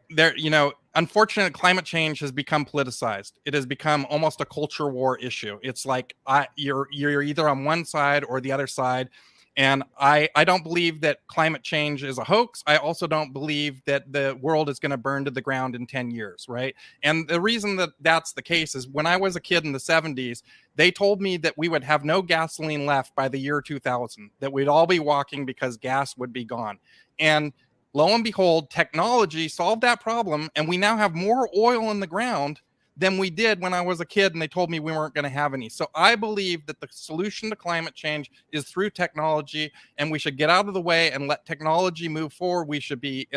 unfortunately, climate change has become politicized. It has become almost a culture war issue. It's like you're either on one side or the other side. And I don't believe that climate change is a hoax. I also don't believe that the world is going to burn to the ground in 10 years, right? And the reason that that's the case is when I was a kid in the 70s, they told me that we would have no gasoline left by the year 2000, that we'd all be walking because gas would be gone. And lo and behold, technology solved that problem, and we now have more oil in the ground than we did when I was a kid and they told me we weren't going to have any. So I believe that the solution to climate change is through technology, and we should get out of the way and let technology move forward. We should be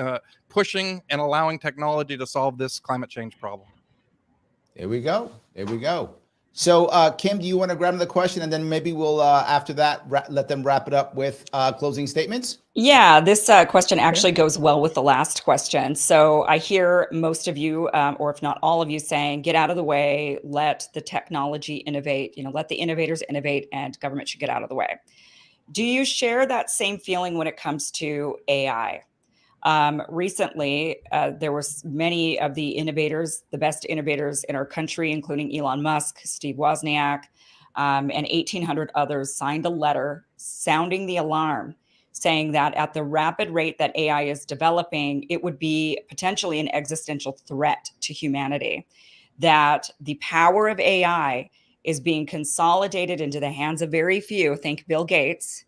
pushing and allowing technology to solve this climate change problem. There we go. There we go. So, Kim, do you want to grab another question, and then maybe we'll, after that, let them wrap it up with closing statements? Yeah, this question actually goes well with the last question. So I hear most of you, or if not all of you, saying, get out of the way, let the technology innovate, let the innovators innovate, and government should get out of the way. Do you share that same feeling when it comes to AI? Recently, there were many of the innovators, the best innovators in our country, including Elon Musk, Steve Wozniak, and 1,800 others signed a letter sounding the alarm, saying that at the rapid rate that AI is developing, it would be potentially an existential threat to humanity, that the power of AI is being consolidated into the hands of very few, think Bill Gates.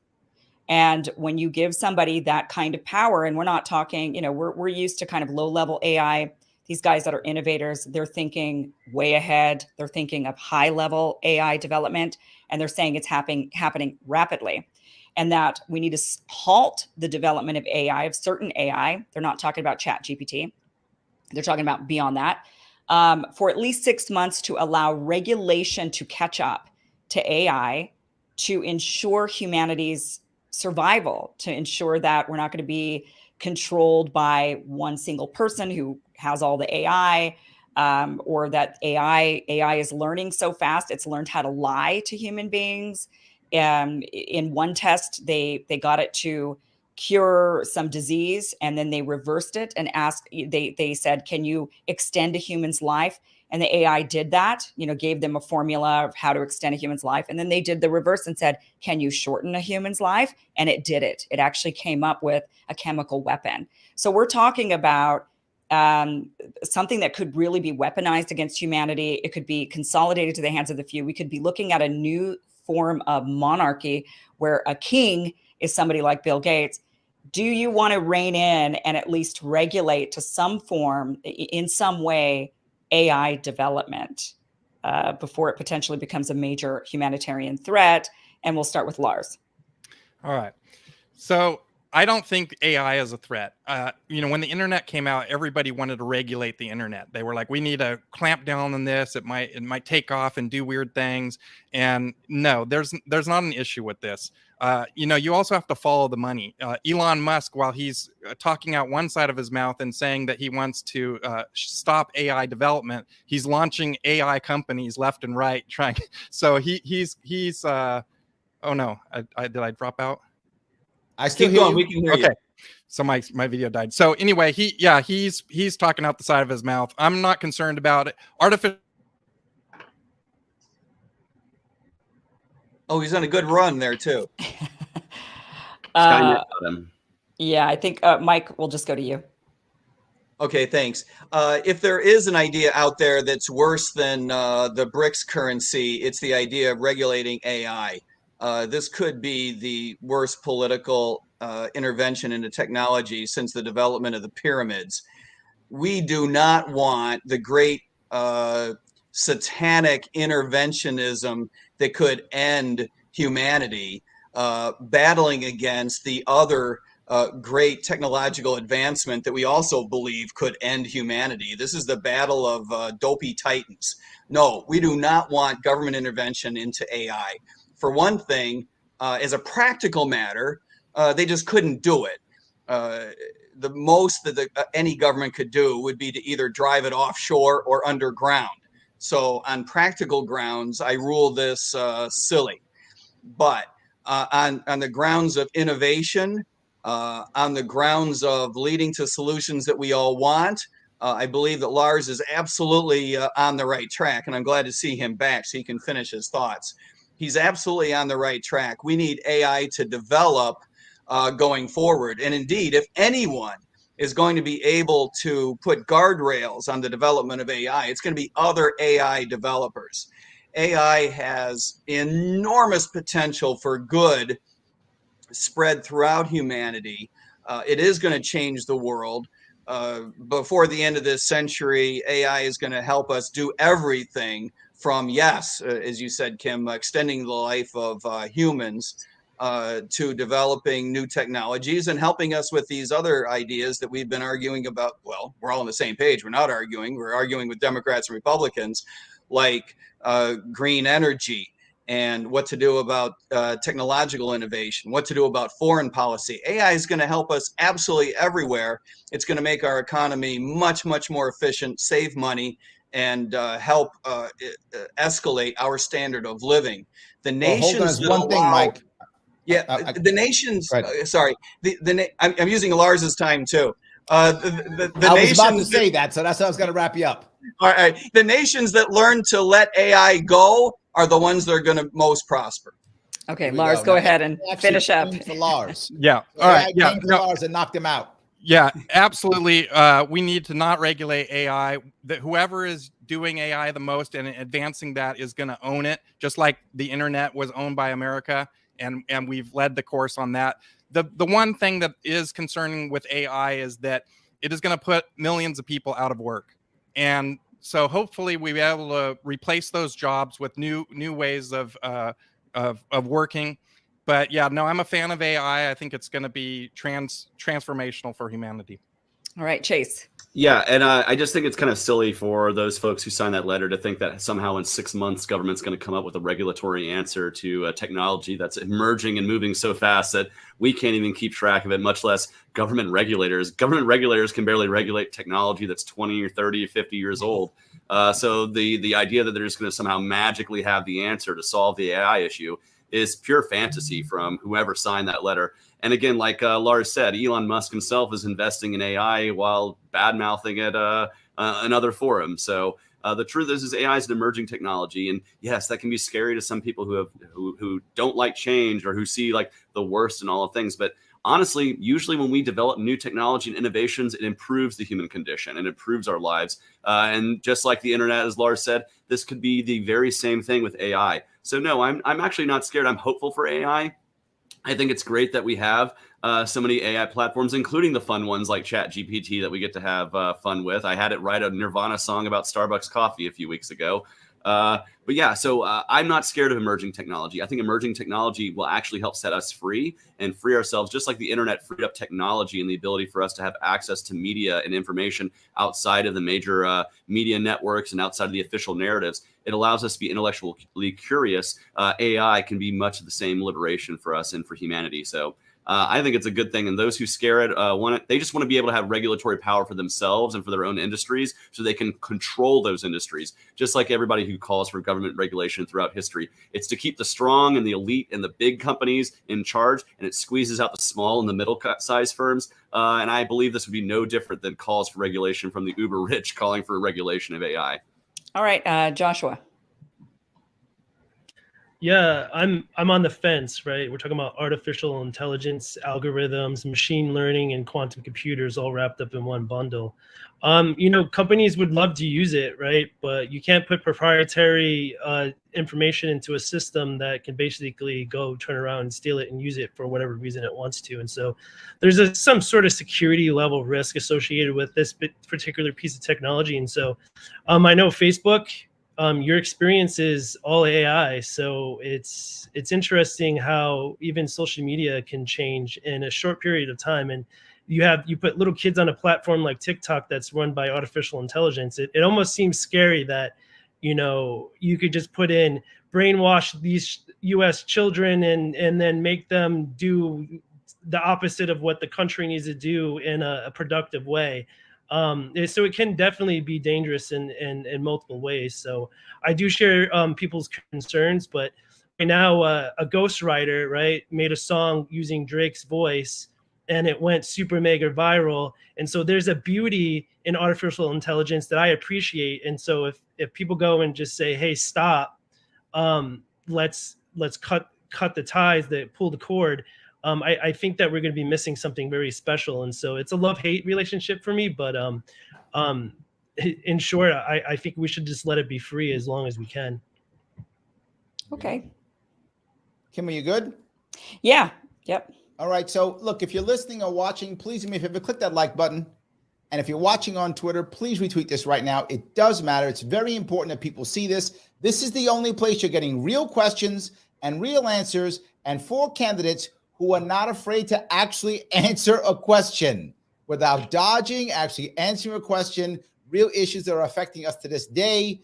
And when you give somebody that kind of power, and we're not talking, we're used to kind of low-level AI. These guys that are innovators, they're thinking way ahead. They're thinking of high-level AI development, and they're saying it's happening rapidly, and that we need to halt the development of AI, of certain AI. They're not talking about ChatGPT. They're talking about beyond that, for at least 6 months to allow regulation to catch up to AI, to ensure humanity's survival, to ensure that we're not going to be controlled by one single person who has all the AI, or that AI is learning so fast, it's learned how to lie to human beings. In one test, they got it to cure some disease, and then they reversed it and asked, they said, can you extend a human's life? And the AI did that, gave them a formula of how to extend a human's life. And then they did the reverse and said, can you shorten a human's life? And it did it. It actually came up with a chemical weapon. So we're talking about something that could really be weaponized against humanity. It could be consolidated to the hands of the few. We could be looking at a new form of monarchy where a king is somebody like Bill Gates. Do you want to rein in and at least regulate to some form, in some way, AI development before it potentially becomes a major humanitarian threat? And we'll start with Lars. All right. So I don't think AI is a threat. When the internet came out, everybody wanted to regulate the internet. They were like, we need to clamp down on this. It might take off and do weird things. And no, there's not an issue with this. You also have to follow the money. Elon Musk, while he's talking out one side of his mouth and saying that he wants to stop AI development, he's launching AI companies left and right. So he's. Oh no, did I drop out? I still Keep hear going. you. We can hear Okay. you. So my video died. So anyway, he's talking out the side of his mouth. I'm not concerned about it. Artificial. Oh, he's on a good run there too. Skynet got him. Yeah, I think, Mike, we'll just go to you. Okay, thanks. If there is an idea out there that's worse than the BRICS currency, it's the idea of regulating AI. This could be the worst political intervention into technology since the development of the pyramids. We do not want the great satanic interventionism that could end humanity battling against the other great technological advancement that we also believe could end humanity. This is the battle of dopey titans. No, we do not want government intervention into AI. For one thing, as a practical matter, they just couldn't do it. The most that any government could do would be to either drive it offshore or underground. So on practical grounds, I rule this silly. But on the grounds of innovation, on the grounds of leading to solutions that we all want, I believe that Lars is absolutely on the right track. And I'm glad to see him back so he can finish his thoughts. He's absolutely on the right track. We need AI to develop going forward. And indeed, if anyone is going to be able to put guardrails on the development of AI, it's going to be other AI developers. AI has enormous potential for good spread throughout humanity. It is going to change the world. Before the end of this century, AI is going to help us do everything from, yes, as you said, Kim, extending the life of humans to developing new technologies and helping us with these other ideas that we've been arguing about. Well, we're all on the same page. We're not arguing. We're arguing with Democrats and Republicans, like green energy and what to do about technological innovation, what to do about foreign policy. AI is going to help us absolutely everywhere. It's going to make our economy much, much more efficient, save money, and help escalate our standard of living. The nations that one thing, Mike. Yeah, the nations. Sorry, I'm using Lars's time too. I was about to say that, so that's how I was going to wrap you up. All right, the nations that learn to let AI go are the ones that are going to most prosper. Okay, Lars, go ahead and finish up. For Lars. Yeah. So All right. AI came for Lars and knocked him out. Yeah, absolutely. We need to not regulate AI. That whoever is doing AI the most and advancing that is going to own it, just like the internet was owned by America, and we've led the course on that. The one thing that is concerning with AI is that it is going to put millions of people out of work, and so hopefully we'll be able to replace those jobs with new ways of working. But yeah, no, I'm a fan of AI. I think it's going to be transformational for humanity. All right, Chase. Yeah, and I just think it's kind of silly for those folks who signed that letter to think that somehow in 6 months government's going to come up with a regulatory answer to a technology that's emerging and moving so fast that we can't even keep track of it, much less government regulators. Government regulators can barely regulate technology that's 20 or 30 or 50 years old. So the idea that they're just going to somehow magically have the answer to solve the AI issue is pure fantasy from whoever signed that letter. And again, like Lars said, Elon Musk himself is investing in AI while bad-mouthing at another forum. So The truth is AI is an emerging technology, and yes, that can be scary to some people who don't like change or who see like the worst in all of things. But honestly, usually when we develop new technology and innovations, it improves the human condition and improves our lives. And just like the internet, as Lars said, this could be the very same thing with AI. So no, I'm actually not scared. I'm hopeful for AI. I think it's great that we have so many AI platforms, including the fun ones like ChatGPT that we get to have fun with. I had it write a Nirvana song about Starbucks coffee a few weeks ago. But yeah, so I'm not scared of emerging technology. I think emerging technology will actually help set us free and free ourselves, just like the internet freed up technology and the ability for us to have access to media and information outside of the major media networks and outside of the official narratives. It allows us to be intellectually curious. AI can be much of the same liberation for us and for humanity. So I think it's a good thing. And those who scare it, they just want to be able to have regulatory power for themselves and for their own industries so they can control those industries, just like everybody who calls for government regulation throughout history. It's to keep the strong and the elite and the big companies in charge, and it squeezes out the small and the middle size firms. And I believe this would be no different than calls for regulation from the uber rich calling for regulation of AI. All right, Joshua. Yeah, I'm on the fence, right? We're talking about artificial intelligence, algorithms, machine learning, and quantum computers all wrapped up in one bundle. Companies would love to use it, right? But you can't put proprietary information into a system that can basically go turn around and steal it and use it for whatever reason it wants to. And so there's some sort of security level risk associated with this particular piece of technology. And so I know Facebook, your experience is all AI, so it's interesting how even social media can change in a short period of time. And you put little kids on a platform like TikTok that's run by artificial intelligence. It almost seems scary that you could just put in brainwash these U.S. children and then make them do the opposite of what the country needs to do in a productive way. So it can definitely be dangerous in multiple ways. So I do share people's concerns, but right now a ghostwriter, right, made a song using Drake's voice and it went super mega viral. And so there's a beauty in artificial intelligence that I appreciate. And so if people go and just say, hey, stop, let's cut the ties that pull the cord. I think that we're going to be missing something very special. And so it's a love-hate relationship for me. But in short, I think we should just let it be free as long as we can. Okay. Kim, are you good? Yeah. Yep. All right. So look, if you're listening or watching, please do me a favor, click that like button. And if you're watching on Twitter, please retweet this right now. It does matter. It's very important that people see this. This is the only place you're getting real questions and real answers, and for candidates who are not afraid to actually answer a question without dodging, actually answering a question, real issues that are affecting us to this day.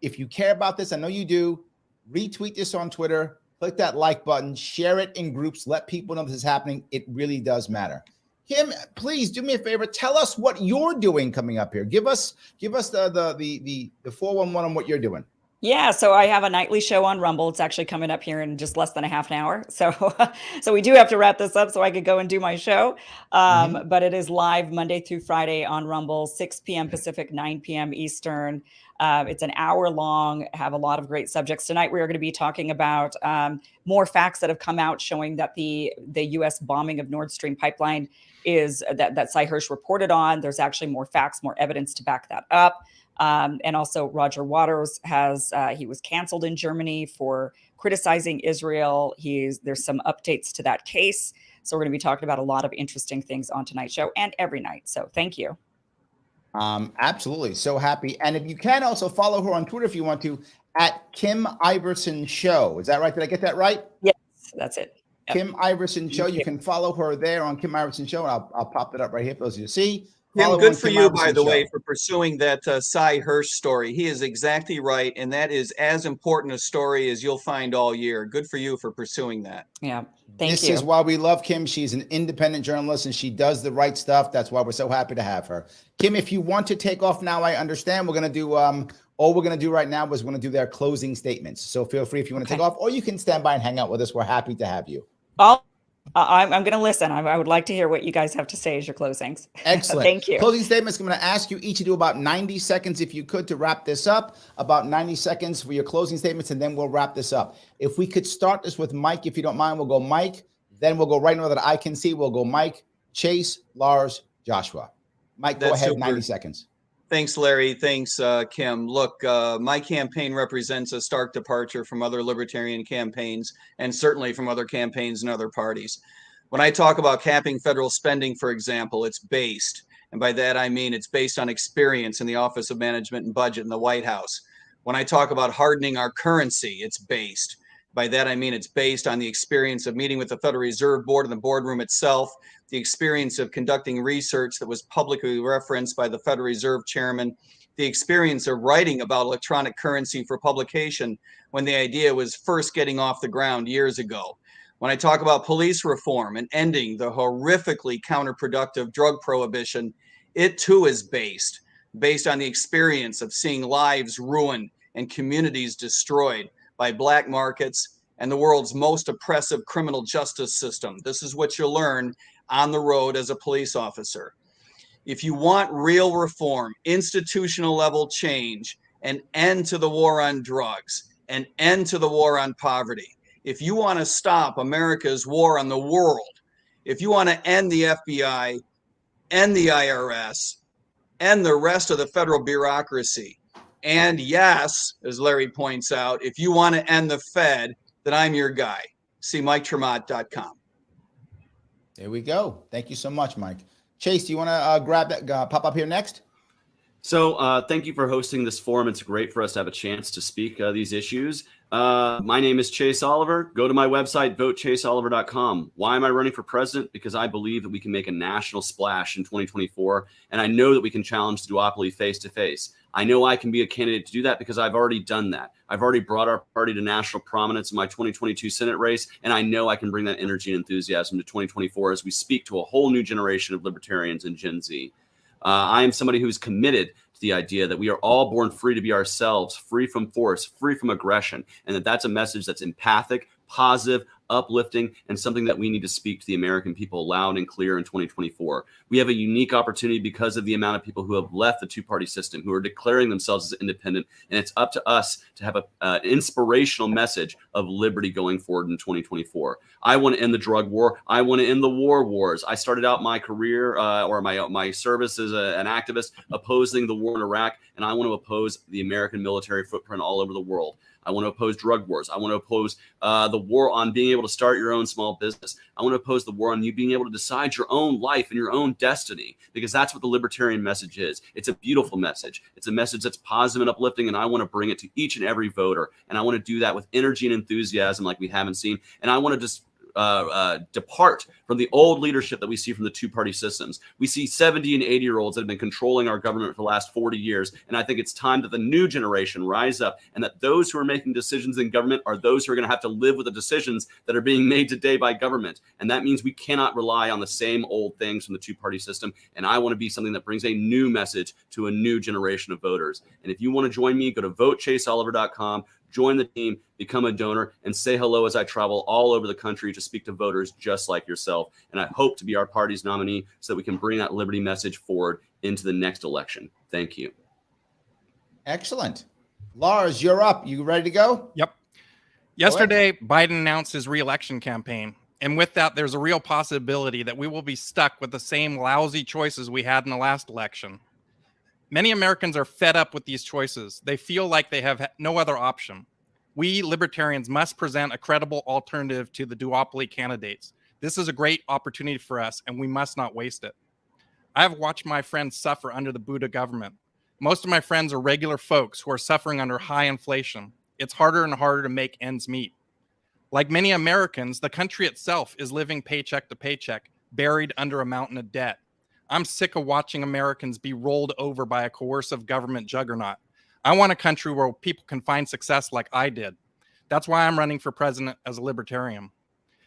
If you care about this, I know you do, retweet this on Twitter, click that like button, share it in groups, let people know this is happening. It really does matter. Kim, please do me a favor. Tell us what you're doing coming up here. Give us the 411 on what you're doing. Yeah, so I have a nightly show on Rumble. It's actually coming up here in just less than a half an hour. So so we do have to wrap this up so I could go and do my show. But it is live Monday through Friday on Rumble, 6 p.m. Pacific, 9 p.m. Eastern. It's an hour long, have a lot of great subjects. Tonight, we are going to be talking about more facts that have come out showing that the U.S. bombing of Nord Stream pipeline is that Cy Hirsch reported on. There's actually more facts, more evidence to back that up. And also Roger Waters he was canceled in Germany for criticizing Israel. There's some updates to that case. So we're going to be talking about a lot of interesting things on tonight's show and every night. So thank you. Absolutely. So happy. And if you can also follow her on Twitter, if you want to, at Kim Iversen Show. Is that right? Did I get that right? Yes, that's it. Yep. Kim Iversen Show. You can follow her there on Kim Iversen Show. And I'll pop it up right here for those of you to see. Kim, good for you, by the way, for pursuing that Cy Hirsch story. He is exactly right, and that is as important a story as you'll find all year. Good for you for pursuing that. Yeah, thank you. This is why we love Kim. She's an independent journalist, and she does the right stuff. That's why we're so happy to have her. Kim, if you want to take off now, I understand. We're going to do all we're going to do right now is we're going to do their closing statements. So feel free if you want to take off, or you can stand by and hang out with us. We're happy to have you. I'm going to listen. I would like to hear what you guys have to say as your closings. Excellent. Thank you. Closing statements. I'm going to ask you each to do about 90 seconds, if you could, to wrap this up. About 90 seconds for your closing statements, and then we'll wrap this up. If we could start this with Mike, if you don't mind, we'll go Mike. Then we'll go right now that I can see. We'll go Mike, Chase, Lars, Joshua. Mike, go ahead. Super. 90 seconds. Thanks, Larry. Thanks, Kim. Look, my campaign represents a stark departure from other libertarian campaigns and certainly from other campaigns and other parties. When I talk about capping federal spending, for example, it's based, and by that I mean it's based on experience in the Office of Management and Budget in the White House. When I talk about hardening our currency, it's based. By that I mean it's based on the experience of meeting with the Federal Reserve Board in the boardroom itself, the experience of conducting research that was publicly referenced by the Federal Reserve Chairman, the experience of writing about electronic currency for publication when the idea was first getting off the ground years ago. When I talk about police reform and ending the horrifically counterproductive drug prohibition, it too is based on the experience of seeing lives ruined and communities destroyed by black markets and the world's most oppressive criminal justice system. This is what you'll learn on the road as a police officer. If you want real reform, institutional level change, an end to the war on drugs, an end to the war on poverty, if you want to stop America's war on the world, if you want to end the FBI, end the IRS, end the rest of the federal bureaucracy, and yes, as Larry points out, if you want to end the Fed, then I'm your guy. See MikeTremont.com. There we go. Thank you so much, Mike. Chase, do you want to grab that, pop up here next? So thank you for hosting this forum. It's great for us to have a chance to speak these issues. My name is Chase Oliver. Go to my website, votechaseoliver.com. Why am I running for president? Because I believe that we can make a national splash in 2024, and I know that we can challenge the duopoly face to face. I know I can be a candidate to do that because I've already done that. I've already brought our party to national prominence in my 2022 Senate race, and I know I can bring that energy and enthusiasm to 2024 as we speak to a whole new generation of libertarians and Gen Z. I am somebody who's committed to the idea that we are all born free to be ourselves, free from force, free from aggression, and that's a message that's empathic, positive, uplifting, and something that we need to speak to the American people loud and clear in 2024. We have a unique opportunity because of the amount of people who have left the two-party system, who are declaring themselves as independent, and it's up to us to have an inspirational message of liberty going forward in 2024. I want to end the drug war. I want to end the war wars. I started out my career or my service as an activist opposing the war in Iraq, and I want to oppose the American military footprint all over the world. I want to oppose drug wars. I want to oppose the war on being able to start your own small business. I want to oppose the war on you being able to decide your own life and your own destiny, because that's what the libertarian message is. It's a beautiful message. It's a message that's positive and uplifting, and I want to bring it to each and every voter. And I want to do that with energy and enthusiasm like we haven't seen. And I want to just depart from the old leadership that we see from the two-party systems. We see 70 and 80-year-olds that have been controlling our government for the last 40 years. And I think it's time that the new generation rise up, and that those who are making decisions in government are those who are going to have to live with the decisions that are being made today by government. And that means we cannot rely on the same old things from the two-party system. And I want to be something that brings a new message to a new generation of voters. And if you want to join me, go to votechaseoliver.com. Join the team, become a donor, and say hello as I travel all over the country to speak to voters just like yourself. And I hope to be our party's nominee so that we can bring that liberty message forward into the next election. Thank you. Excellent. Lars, you're up. You ready to go? Yep. Yesterday, Biden announced his re-election campaign. And with that, there's a real possibility that we will be stuck with the same lousy choices we had in the last election. Many Americans are fed up with these choices. They feel like they have no other option. We libertarians must present a credible alternative to the duopoly candidates. This is a great opportunity for us, and we must not waste it. I have watched my friends suffer under the Buddha government. Most of my friends are regular folks who are suffering under high inflation. It's harder and harder to make ends meet. Like many Americans, the country itself is living paycheck to paycheck, buried under a mountain of debt. I'm sick of watching Americans be rolled over by a coercive government juggernaut. I want a country where people can find success like I did. That's why I'm running for president as a libertarian.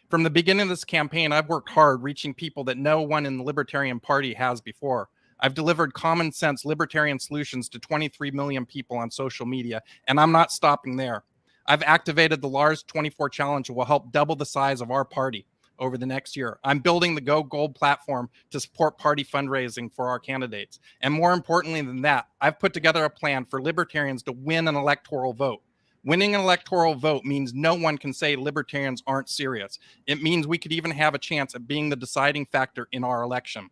From the beginning of this campaign, I've worked hard reaching people that no one in the Libertarian Party has before. I've delivered common sense libertarian solutions to 23 million people on social media, and I'm not stopping there. I've activated the Lars 24 Challenge that will help double the size of our party. over the next year. I'm building the Go Gold platform to support party fundraising for our candidates. And more importantly than that, I've put together a plan for libertarians to win an electoral vote. Winning an electoral vote means no one can say libertarians aren't serious. It means we could even have a chance at being the deciding factor in our election.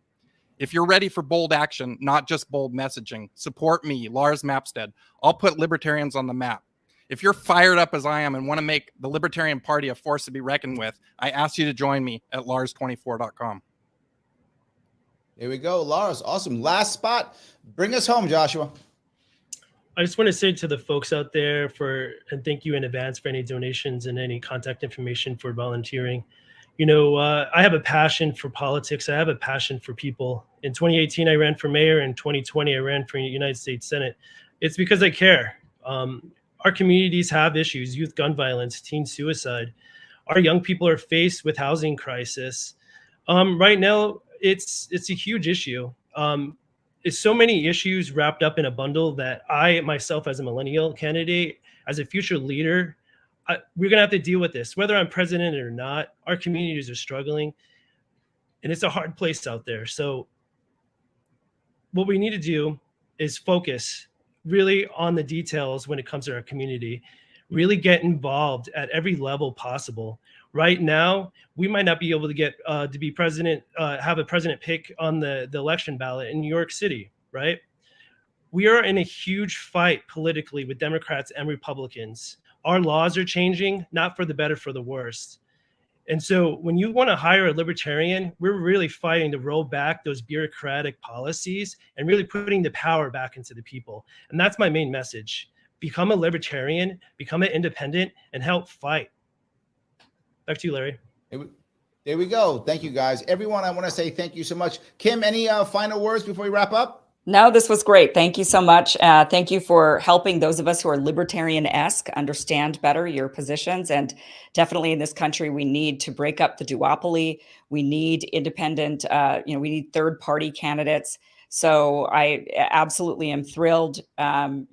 If you're ready for bold action, not just bold messaging, support me, Lars Mapstead. I'll put libertarians on the map. If you're fired up as I am and want to make the Libertarian Party a force to be reckoned with, I ask you to join me at lars24.com. There we go, Lars. Awesome. Last spot. Bring us home, Joshua. I just want to say to the folks out there and thank you in advance for any donations and any contact information for volunteering. You know, I have a passion for politics. I have a passion for people. In 2018, I ran for mayor. In 2020, I ran for United States Senate. It's because I care. Our communities have issues: youth gun violence, teen suicide. Our young people are faced with housing crisis. Right now, it's a huge issue. It's so many issues wrapped up in a bundle that I myself, as a millennial candidate, as a future leader, we're going to have to deal with this, whether I'm president or not. Our communities are struggling, and it's a hard place out there. So what we need to do is focus really on the details when it comes to our community, really get involved at every level possible. Right now, we might not be able to get to be president, have a president pick on the election ballot in New York City, right? We are in a huge fight politically with Democrats and Republicans. Our laws are changing, not for the better, for the worse. And so when you want to hire a libertarian, we're really fighting to roll back those bureaucratic policies and really putting the power back into the people. And that's my main message. Become a libertarian, become an independent, and help fight. Back to you, Larry. There we go. Thank you, guys. Everyone, I want to say thank you so much. Kim, any final words before we wrap up? No, this was great. Thank you so much. Thank you for helping those of us who are libertarian-esque understand better your positions. And definitely in this country, we need to break up the duopoly. We need independent, we need third-party candidates. So I absolutely am thrilled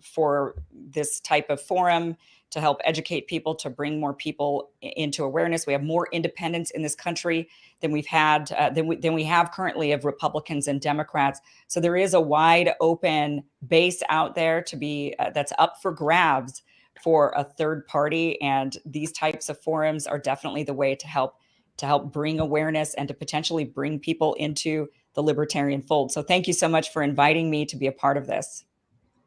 for this type of forum to help educate people, to bring more people into awareness. We have more independents in this country than we've had, than we have currently of Republicans and Democrats. So there is a wide open base out there to be that's up for grabs for a third party. And these types of forums are definitely the way to help bring awareness and to potentially bring people into the libertarian fold. So thank you so much for inviting me to be a part of this.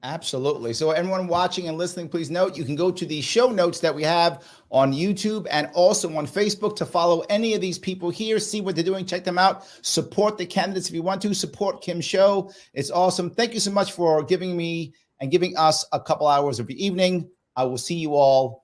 Absolutely. So everyone watching and listening, please note you can go to the show notes that we have on YouTube and also on Facebook to follow any of these people here, see what they're doing, check them out, support the candidates if you want to, support Kim's show. It's awesome. Thank you so much for giving me and giving us a couple hours of your evening. I will see you all